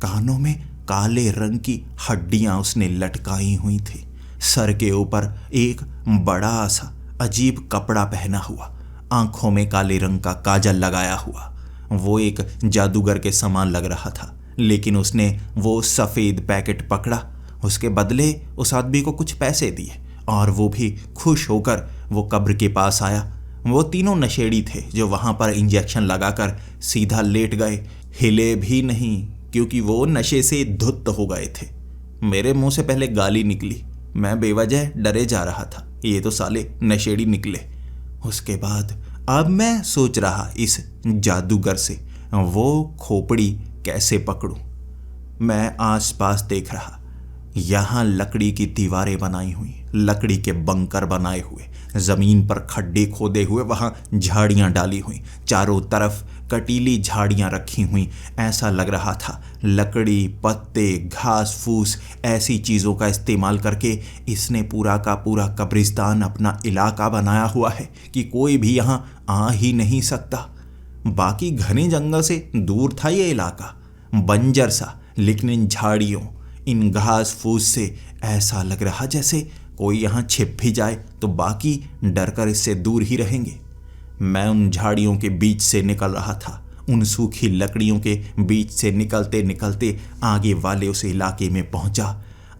कानों में काले रंग की हड्डियां उसने लटकाई हुई थी, सर के ऊपर एक बड़ा सा अजीब कपड़ा पहना हुआ, आंखों में काले रंग का काजल लगाया हुआ। वो एक जादूगर के समान लग रहा था, लेकिन उसने वो सफ़ेद पैकेट पकड़ा, उसके बदले उस आदमी को कुछ पैसे दिए और वो भी खुश होकर वो कब्र के पास आया। वो तीनों नशेड़ी थे जो वहाँ पर इंजेक्शन लगाकर सीधा लेट गए, हिले भी नहीं क्योंकि वो नशे से धुत हो गए थे। मेरे मुंह से पहले गाली निकली, मैं बेवजह डरे जा रहा था, ये तो साले नशेड़ी निकले। उसके बाद अब मैं सोच रहा इस जादूगर से वो खोपड़ी कैसे पकड़ूं। मैं आसपास देख रहा, यहाँ लकड़ी की दीवारें बनाई हुई, लकड़ी के बंकर बनाए हुए, ज़मीन पर खड्डे खोदे हुए, वहाँ झाड़ियाँ डाली हुई, चारों तरफ कटीली झाड़ियाँ रखी हुई। ऐसा लग रहा था लकड़ी, पत्ते, घास फूस ऐसी चीज़ों का इस्तेमाल करके इसने पूरा का पूरा कब्रिस्तान अपना इलाका बनाया हुआ है कि कोई भी यहाँ आ ही नहीं सकता। बाकी घने जंगल से दूर था ये इलाका, बंजर सा, लेकिन इन झाड़ियों, इन घास फूस से ऐसा लग रहा जैसे कोई यहाँ छिप भी जाए तो बाकी डर कर इससे दूर ही रहेंगे। मैं उन झाड़ियों के बीच से निकल रहा था, उन सूखी लकड़ियों के बीच से निकलते निकलते आगे वाले उस इलाके में पहुंचा।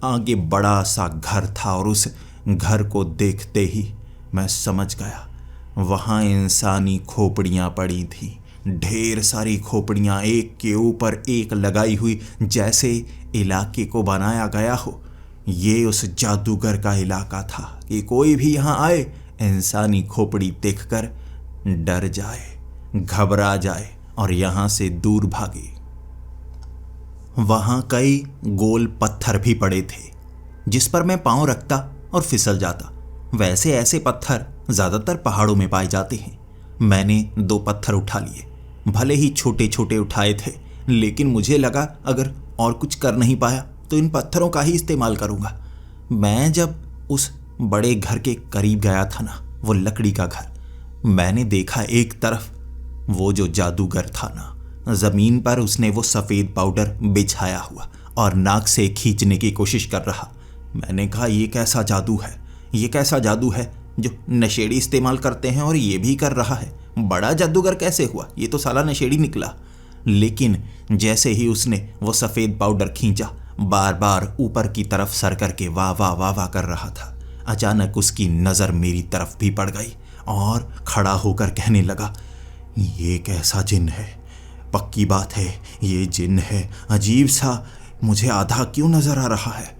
आगे बड़ा सा घर था और उस घर को देखते ही मैं समझ गया, वहाँ इंसानी खोपड़ियाँ पड़ी थीं, ढेर सारी खोपड़ियाँ एक के ऊपर एक लगाई हुई, जैसे इलाके को बनाया गया हो ये उस जादूगर का इलाका था कि कोई भी यहाँ आए इंसानी खोपड़ी देखकर डर जाए, घबरा जाए और यहाँ से दूर भागे। वहाँ कई गोल पत्थर भी पड़े थे जिस पर मैं पाँव रखता और फिसल जाता। वैसे ऐसे पत्थर ज़्यादातर पहाड़ों में पाए जाते हैं। मैंने 2 पत्थर उठा लिए, भले ही छोटे छोटे उठाए थे, लेकिन मुझे लगा अगर और कुछ कर नहीं पाया तो इन पत्थरों का ही इस्तेमाल करूँगा। मैं जब उस बड़े घर के करीब गया था ना, वो लकड़ी का घर, मैंने देखा एक तरफ वो जो जादूगर था ना, ज़मीन पर उसने वो सफ़ेद पाउडर बिछाया हुआ और नाक से खींचने की कोशिश कर रहा। मैंने कहा ये कैसा जादू है, ये कैसा जादू है जो नशेड़ी इस्तेमाल करते हैं और ये भी कर रहा है। बड़ा जादूगर कैसे हुआ, ये तो साला नशेड़ी निकला। लेकिन जैसे ही उसने वो सफ़ेद पाउडर खींचा, बार बार ऊपर की तरफ सर करके वाह वाह वाह वाह कर रहा था, अचानक उसकी नज़र मेरी तरफ भी पड़ गई और खड़ा होकर कहने लगा, ये कैसा जिन है, पक्की बात है ये जिन है, अजीब सा, मुझे आधा क्यों नज़र आ रहा है।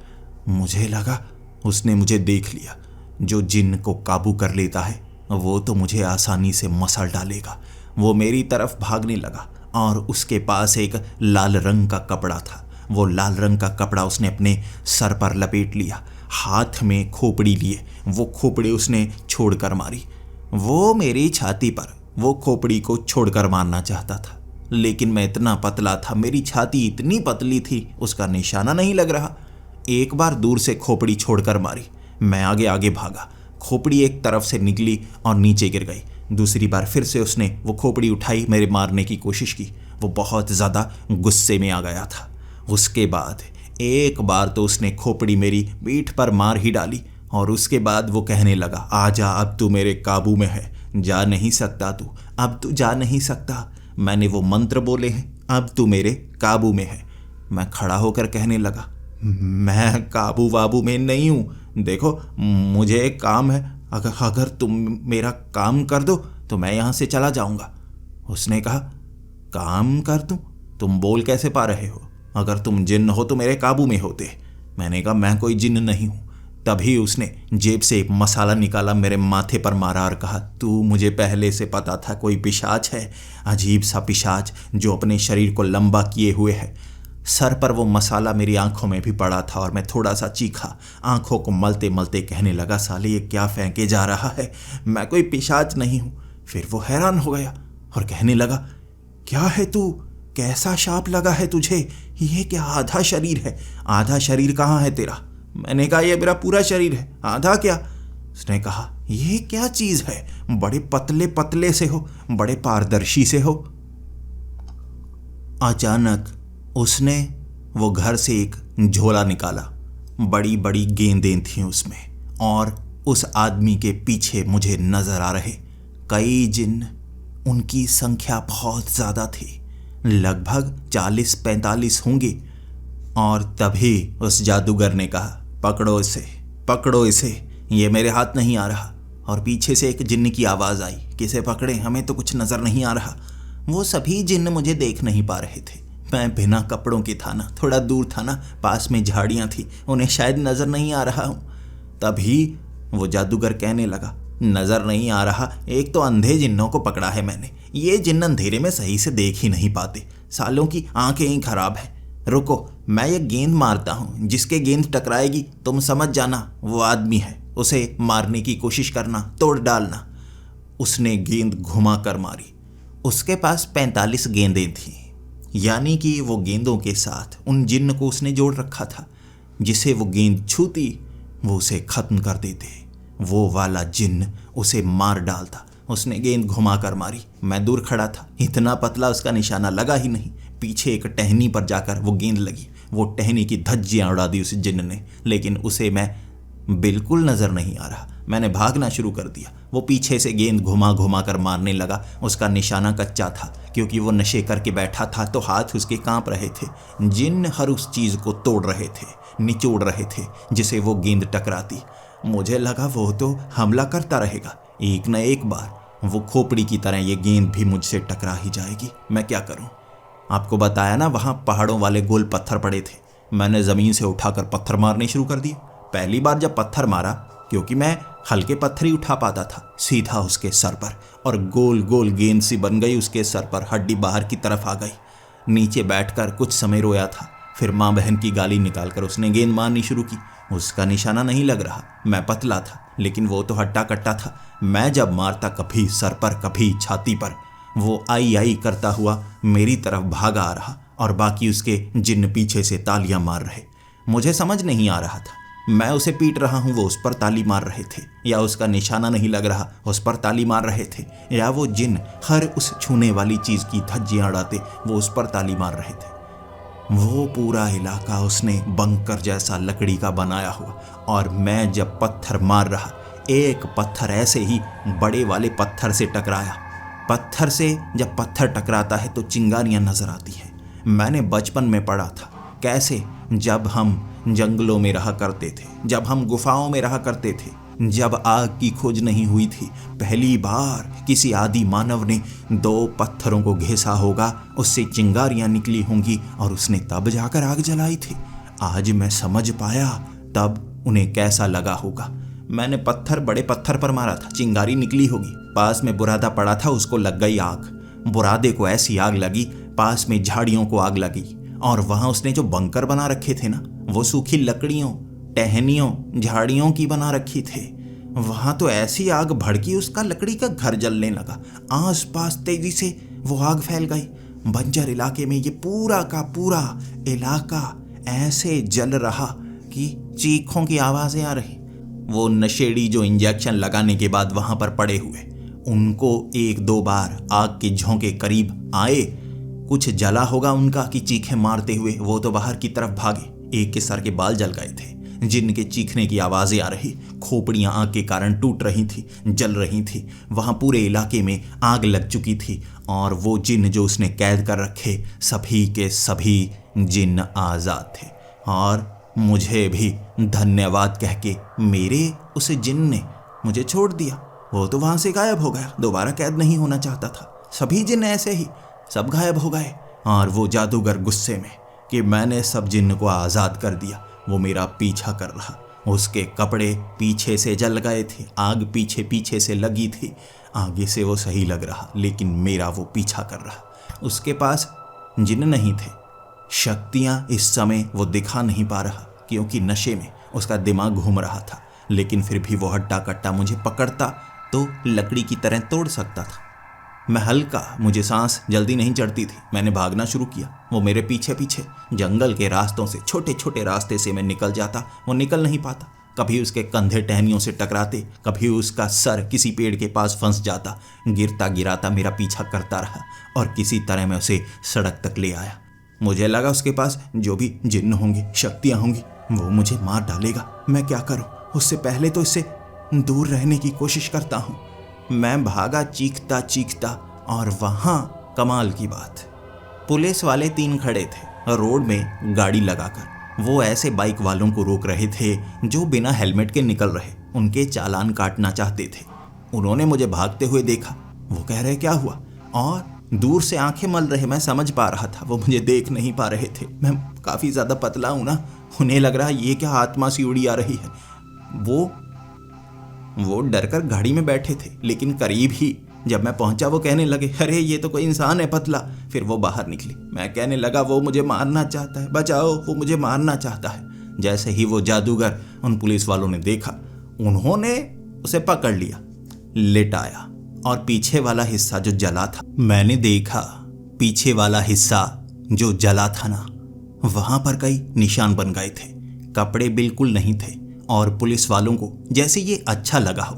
मुझे लगा उसने मुझे देख लिया। जो जिन को काबू कर लेता है वो तो मुझे आसानी से मसल डालेगा। वो मेरी तरफ भागने लगा और उसके पास एक लाल रंग का कपड़ा था। वो लाल रंग का कपड़ा उसने अपने सर पर लपेट लिया, हाथ में खोपड़ी लिए वो खोपड़ी उसने छोड़कर मारी। वो मेरी छाती पर वो खोपड़ी को छोड़कर मारना चाहता था, लेकिन मैं इतना पतला था, मेरी छाती इतनी पतली थी, उसका निशाना नहीं लग रहा। एक बार दूर से खोपड़ी छोड़कर मारी, मैं आगे आगे भागा, खोपड़ी एक तरफ से निकली और नीचे गिर गई। दूसरी बार फिर से उसने वो खोपड़ी उठाई, मेरे मारने की कोशिश की। वो बहुत ज़्यादा गुस्से में आ गया था। उसके बाद एक बार तो उसने खोपड़ी मेरी पीठ पर मार ही डाली और उसके बाद वो कहने लगा, आजा अब तू मेरे काबू में है, जा नहीं सकता तू, अब तू जा नहीं सकता। मैंने वो मंत्र बोले हैं, अब तू मेरे काबू में है। मैं खड़ा होकर कहने लगा, मैं काबू वाबू में नहीं हूँ, देखो मुझे एक काम है, अगर तुम मेरा काम कर दो तो मैं यहाँ से चला जाऊँगा। उसने कहा, काम कर दूँ? तुम बोल कैसे पा रहे हो? अगर तुम जिन्न हो तो मेरे काबू में होते। मैंने कहा, मैं कोई जिन्न नहीं हूँ। तभी उसने जेब से एक मसाला निकाला, मेरे माथे पर मारा और कहा, तू मुझे पहले से पता था कोई पिशाच है, अजीब सा पिशाच जो अपने शरीर को लंबा किए हुए है। सर पर वो मसाला मेरी आंखों में भी पड़ा था और मैं थोड़ा सा चीखा, आंखों को मलते मलते कहने लगा, साले ये क्या फेंके जा रहा है, मैं कोई पिशाच नहीं हूँ। फिर वो हैरान हो गया और कहने लगा, क्या है तू, कैसा शाप लगा है तुझे, ये क्या आधा शरीर है? आधा शरीर कहाँ है तेरा? मैंने कहा ये मेरा पूरा शरीर है, आधा क्या? उसने कहा ये क्या चीज है? बड़े पतले पतले से हो, बड़े पारदर्शी से हो। अचानक उसने वो घर से एक झोला निकाला, बड़ी बड़ी गेंदें थीं उसमें, और उस आदमी के पीछे मुझे नजर आ रहे कई जिन्न। उनकी संख्या बहुत ज्यादा थी, लगभग 40-45 होंगे। और तभी उस जादूगर ने कहा, पकड़ो इसे, पकड़ो इसे, ये मेरे हाथ नहीं आ रहा। और पीछे से एक जिन्न की आवाज़ आई, किसे पकड़े, हमें तो कुछ नज़र नहीं आ रहा। वो सभी जिन्न मुझे देख नहीं पा रहे थे। मैं बिना कपड़ों के था ना, थोड़ा दूर था ना, पास में झाड़ियाँ थी, उन्हें शायद नज़र नहीं आ रहा हूँ। तभी वो जादूगर कहने लगा, नज़र नहीं आ रहा? एक तो अंधे जिन्नों को पकड़ा है मैंने, ये जिन्न अंधेरे में सही से देख ही नहीं पाते, सालों की आंखें ही खराब है। रुको, मैं ये गेंद मारता हूँ, जिसके गेंद टकराएगी तुम समझ जाना वो आदमी है, उसे मारने की कोशिश करना, तोड़ डालना। उसने गेंद घुमा कर मारी। उसके पास 45 गेंदें थीं, यानी कि वो गेंदों के साथ उन जिन्न को उसने जोड़ रखा था। जिसे वो गेंद छूती वो उसे खत्म कर देते, वो वाला जिन्न उसे मार डालता। उसने गेंद घुमा कर मारी, मैं दूर खड़ा था, इतना पतला उसका निशाना लगा ही नहीं। पीछे एक टहनी पर जाकर वो गेंद लगी, वो टहनी की धज्जियां उड़ा दी उस जिन्न ने, लेकिन उसे मैं बिल्कुल नज़र नहीं आ रहा। मैंने भागना शुरू कर दिया। वो पीछे से गेंद घुमा घुमा कर मारने लगा। उसका निशाना कच्चा था, क्योंकि वो नशे करके बैठा था, तो हाथ उसके कांप रहे थे। जिन्न हर उस चीज़ को तोड़ रहे थे, निचोड़ रहे थे जिसे वो गेंद टकराती। मुझे लगा वो तो हमला करता रहेगा, एक न एक बार वो खोपड़ी की तरह ये गेंद भी मुझसे टकरा ही जाएगी। मैं क्या करूं? आपको बताया ना, वहां पहाड़ों वाले गोल पत्थर पड़े थे। मैंने ज़मीन से उठाकर पत्थर मारने शुरू कर दिए। पहली बार जब पत्थर मारा, क्योंकि मैं हल्के पत्थर ही उठा पाता था, सीधा उसके सर पर, और गोल गोल गेंद सी बन गई उसके सर पर। हड्डी बाहर की तरफ आ गई। नीचे बैठकर कुछ समय रोया था, फिर माँ बहन की गाली निकालकर उसने गेंद मारनी शुरू की। उसका निशाना नहीं लग रहा। मैं पतला था, लेकिन वो तो हट्टा कट्टा था। मैं जब मारता, कभी सर पर, कभी छाती पर, वो आई आई करता हुआ मेरी तरफ भागा आ रहा, और बाकी उसके जिन्न पीछे से तालियां मार रहे। मुझे समझ नहीं आ रहा था, मैं उसे पीट रहा हूँ, वो उस पर ताली मार रहे थे, या उसका निशाना नहीं लग रहा, उस पर ताली मार रहे थे, या वो जिन्न हर उस छूने वाली चीज़ की धज्जियां उड़ाते, वो उस पर ताली मार रहे थे। वो पूरा इलाका उसने बंकर जैसा लकड़ी का बनाया हुआ, और मैं जब पत्थर मार रहा, एक पत्थर ऐसे ही बड़े वाले पत्थर से टकराया। पत्थर से जब पत्थर टकराता है तो चिंगारियां नजर आती हैं। मैंने बचपन में पढ़ा था कैसे, जब हम जंगलों में रहा करते थे, जब हम गुफाओं में रहा करते थे, जब आग की खोज नहीं हुई थी, पहली बार किसी आदि मानव ने 2 पत्थरों को घिसा होगा, उससे चिंगारियां निकली होंगी, और उसने तब जाकर आग जलाई थी। आज मैं समझ पाया तब उन्हें कैसा लगा होगा। मैंने पत्थर बड़े पत्थर पर मारा था, चिंगारी निकली होगी। पास में बुरादा पड़ा था, उसको लग गई आग। बुरादे को ऐसी आग लगी, पास में झाड़ियों को आग लगी, और वहां उसने जो बंकर बना रखे थे ना, वो सूखी लकड़ियों, टहनियों, झाड़ियों की बना रखी थे। वहां तो ऐसी आग भड़की, उसका लकड़ी का घर जलने लगा। आसपास तेजी से वो आग फैल गई। बंजर इलाके में ये पूरा का पूरा इलाका ऐसे जल रहा कि चीखों की आवाजें आ रही। वो नशेड़ी जो इंजेक्शन लगाने के बाद वहां पर पड़े हुए, उनको 1-2 बार आग के झोंके करीब आए, कुछ जला होगा उनका कि चीखें मारते हुए वो तो बाहर की तरफ भागे। एक के सर के बाल जल गए थे, जिनके चीखने की आवाजें आ रही, खोपड़ियां आग के कारण टूट रही थी, जल रही थी। वहां पूरे इलाके में आग लग चुकी थी, और वो जिन्न जो उसने कैद कर रखे, सभी के सभी जिन्न आजाद थे। और मुझे भी धन्यवाद कह के मेरे उस जिन्न ने मुझे छोड़ दिया। वो तो वहां से गायब हो गया, दोबारा कैद नहीं होना चाहता था। सभी जिन्न ऐसे ही सब गायब हो गए। और वो जादूगर गुस्से में कि मैंने सब जिन्न को आज़ाद कर दिया, वो मेरा पीछा कर रहा। उसके कपड़े पीछे से जल गए थे, आग पीछे पीछे से लगी थी। आगे से वो सही लग रहा, लेकिन मेरा वो पीछा कर रहा। उसके पास जिन्न नहीं थे, शक्तियाँ इस समय वो दिखा नहीं पा रहा, क्योंकि नशे में उसका दिमाग घूम रहा था। लेकिन फिर भी वो हट्टा कट्टा मुझे पकड़ता तो लकड़ी की तरह तोड़ सकता था। मैं हल्का, मुझे सांस जल्दी नहीं चढ़ती थी। मैंने भागना शुरू किया। वो मेरे पीछे पीछे। जंगल के रास्तों से, छोटे छोटे रास्ते से मैं निकल जाता, वो निकल नहीं पाता। कभी उसके कंधे टहनियों से टकराते, कभी उसका सर किसी पेड़ के पास फंस जाता। गिरता गिराता मेरा पीछा करता रहा और किसी तरह मैं उसे सड़क तक ले आया। मुझे लगा उसके पास जो भी जिन्न होंगे, शक्तियाँ होंगी, वो मुझे मार डालेगा। मैं क्या करूँ? उससे पहले तो इससे दूर रहने की कोशिश करता हूँ। मैं भागा चीखता चीखता, और वहाँ कमाल की बात, पुलिस वाले 3 खड़े थे रोड में गाड़ी लगाकर। वो ऐसे बाइक वालों को रोक रहे थे जो बिना हेलमेट के निकल रहे, उनके चालान काटना चाहते थे। उन्होंने मुझे भागते हुए देखा। वो कह रहे क्या हुआ, और दूर से आंखें मल रहे। मैं समझ पा रहा था वो मुझे देख नहीं पा रहे थे। मैं काफ़ी ज़्यादा पतला हूँ ना, उन्हें लग रहा ये क्या आत्मा सी उड़ी आ रही है। वो डरकर गाड़ी में बैठे थे, लेकिन करीब ही जब मैं पहुंचा वो कहने लगे, अरे ये तो कोई इंसान है पतला। फिर वो बाहर निकली। मैं कहने लगा, वो मुझे मारना चाहता है, बचाओ, वो मुझे मारना चाहता है। जैसे ही वो जादूगर उन पुलिस वालों ने देखा, उन्होंने उसे पकड़ लिया, लिटाया, और पीछे वाला हिस्सा जो जला था, मैंने देखा पीछे वाला हिस्सा जो जला था ना, वहां पर कई निशान बन गए थे। कपड़े बिल्कुल नहीं थे, और पुलिस वालों को जैसे ये अच्छा लगा हो।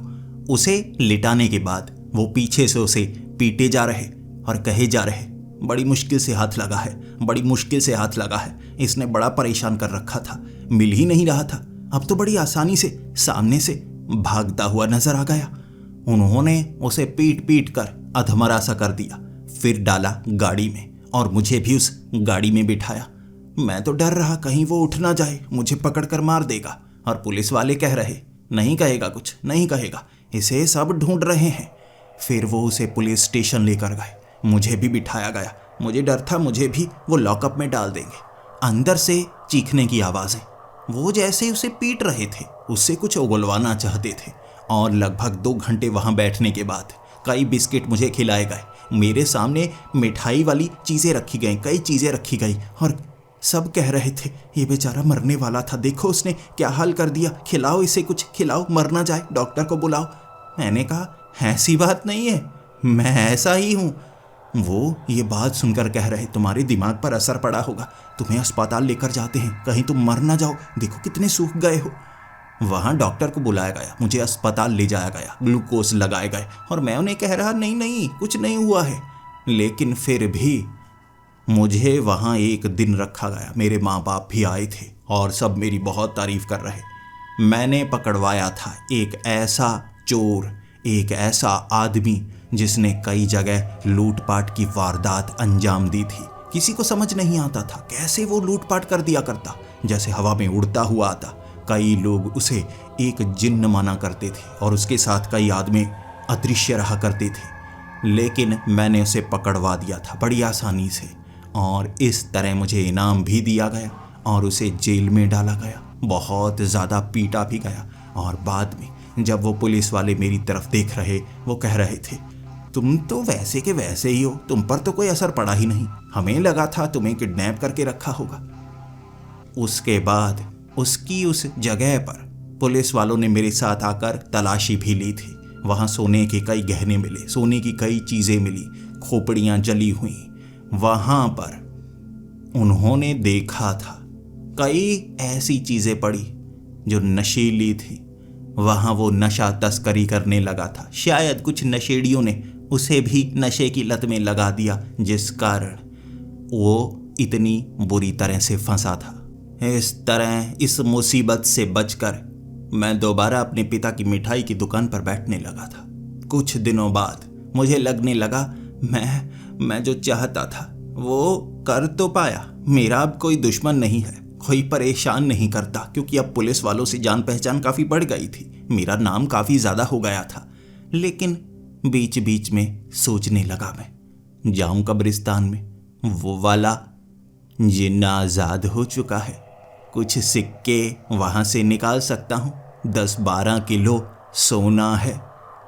उसे लिटाने के बाद वो पीछे से उसे पीटे जा रहे और कहे जा रहे, बड़ी मुश्किल से हाथ लगा है, बड़ी मुश्किल से हाथ लगा है, इसने बड़ा परेशान कर रखा था, मिल ही नहीं रहा था, अब तो बड़ी आसानी से सामने से भागता हुआ नजर आ गया। उन्होंने उसे पीट पीट कर अधमरा सा कर दिया, फिर डाला गाड़ी में और मुझे भी उस गाड़ी में बिठाया। मैं तो डर रहा कहीं वो उठ ना जाए, मुझे पकड़ कर मार देगा। और पुलिस वाले कह रहे, नहीं कहेगा, कुछ नहीं कहेगा, इसे सब ढूंढ रहे हैं। फिर वो उसे पुलिस स्टेशन लेकर गए, मुझे भी बिठाया गया। मुझे डर था मुझे भी वो लॉकअप में डाल देंगे। अंदर से चीखने की आवाज़ें, वो जैसे उसे पीट रहे थे, उससे कुछ उगलवाना चाहते थे। और लगभग 2 घंटे वहाँ बैठने के बाद कई बिस्किट मुझे खिलाए गए, मेरे सामने मिठाई वाली चीज़ें रखी गई, कई चीज़ें रखी गई, और सब कह रहे थे ये बेचारा मरने वाला था, देखो उसने क्या हाल कर दिया, खिलाओ इसे, कुछ खिलाओ, मर ना जाए, डॉक्टर को बुलाओ। मैंने कहा, ऐसी बात नहीं है, मैं ऐसा ही हूँ। वो ये बात सुनकर कह रहे, तुम्हारे दिमाग पर असर पड़ा होगा, तुम्हें अस्पताल लेकर जाते हैं, कहीं तुम मर ना जाओ, देखो कितने सूख गए हो। वहाँ डॉक्टर को बुलाया गया, मुझे अस्पताल ले जाया गया, ग्लूकोज लगाए गए, और मैं उन्हें कह रहा, नहीं नहीं कुछ नहीं हुआ है। लेकिन फिर भी मुझे वहाँ 1 दिन रखा गया। मेरे माँ बाप भी आए थे और सब मेरी बहुत तारीफ कर रहे। मैंने पकड़वाया था एक ऐसा चोर, एक ऐसा आदमी जिसने कई जगह लूटपाट की वारदात अंजाम दी थी। किसी को समझ नहीं आता था कैसे वो लूटपाट कर दिया करता, जैसे हवा में उड़ता हुआ आता। कई लोग उसे एक जिन्न माना करते थे और उसके साथ कई आदमी अदृश्य रहा करते थे, लेकिन मैंने उसे पकड़वा दिया था बड़ी आसानी से, और इस तरह मुझे इनाम भी दिया गया और उसे जेल में डाला गया। बहुत ज़्यादा पीटा भी गया, और बाद में जब वो पुलिस वाले मेरी तरफ देख रहे, वो कह रहे थे, तुम तो वैसे के वैसे ही हो, तुम पर तो कोई असर पड़ा ही नहीं, हमें लगा था तुम्हें किडनैप करके रखा होगा। उसके बाद उसकी उस जगह पर पुलिस वालों ने मेरे साथ आकर तलाशी भी ली थी। वहाँ सोने के कई गहने मिले, सोने की कई चीज़ें मिली, खोपड़ियाँ जली हुई। वहाँ पर उन्होंने देखा था कई ऐसी चीज़ें पड़ी जो नशीली थी। वहाँ वो नशा तस्करी करने लगा था। शायद कुछ नशेड़ियों ने उसे भी नशे की लत में लगा दिया, जिस कारण वो इतनी बुरी तरह से फंसा था। इस तरह इस मुसीबत से बचकर मैं दोबारा अपने पिता की मिठाई की दुकान पर बैठने लगा था। कुछ दिनों बाद मुझे लगने लगा मैं जो चाहता था वो कर तो पाया। मेरा अब कोई दुश्मन नहीं है, कोई परेशान नहीं करता, क्योंकि अब पुलिस वालों से जान पहचान काफ़ी बढ़ गई थी, मेरा नाम काफ़ी ज़्यादा हो गया था। लेकिन बीच बीच में सोचने लगा, मैं जाऊं कब्रिस्तान में, वो वाला जिन्ना आज़ाद हो चुका है, कुछ सिक्के वहाँ से निकाल सकता हूँ, 10-12 किलो सोना है।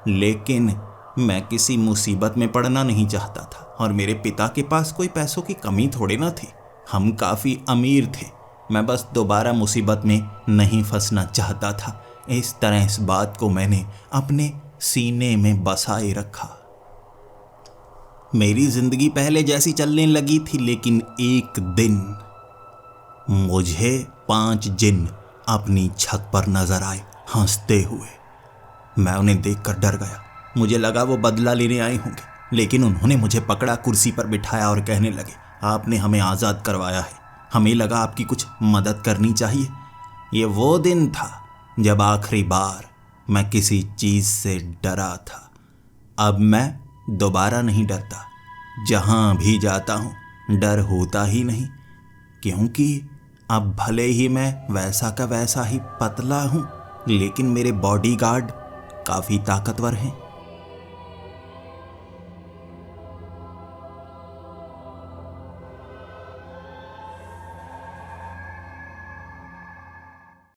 लेकिन मैं किसी मुसीबत में पड़ना नहीं चाहता था, और मेरे पिता के पास कोई पैसों की कमी थोड़े ना थी, हम काफ़ी अमीर थे। मैं बस दोबारा मुसीबत में नहीं फंसना चाहता था। इस तरह इस बात को मैंने अपने सीने में बसाए रखा। मेरी जिंदगी पहले जैसी चलने लगी थी, लेकिन एक दिन मुझे 5 जिन अपनी छत पर नजर आए हंसते हुए। मैं उन्हें देखकर डर गया। मुझे लगा वो बदला लेने आए होंगे, लेकिन उन्होंने मुझे पकड़ा, कुर्सी पर बिठाया और कहने लगे, आपने हमें आज़ाद करवाया है, हमें लगा आपकी कुछ मदद करनी चाहिए। ये वो दिन था जब आखिरी बार मैं किसी चीज़ से डरा था। अब मैं दोबारा नहीं डरता। जहाँ भी जाता हूँ डर होता ही नहीं, क्योंकि अब भले ही मैं वैसा का वैसा ही पतला हूँ, लेकिन मेरे बॉडीगार्ड काफ़ी ताकतवर हैं।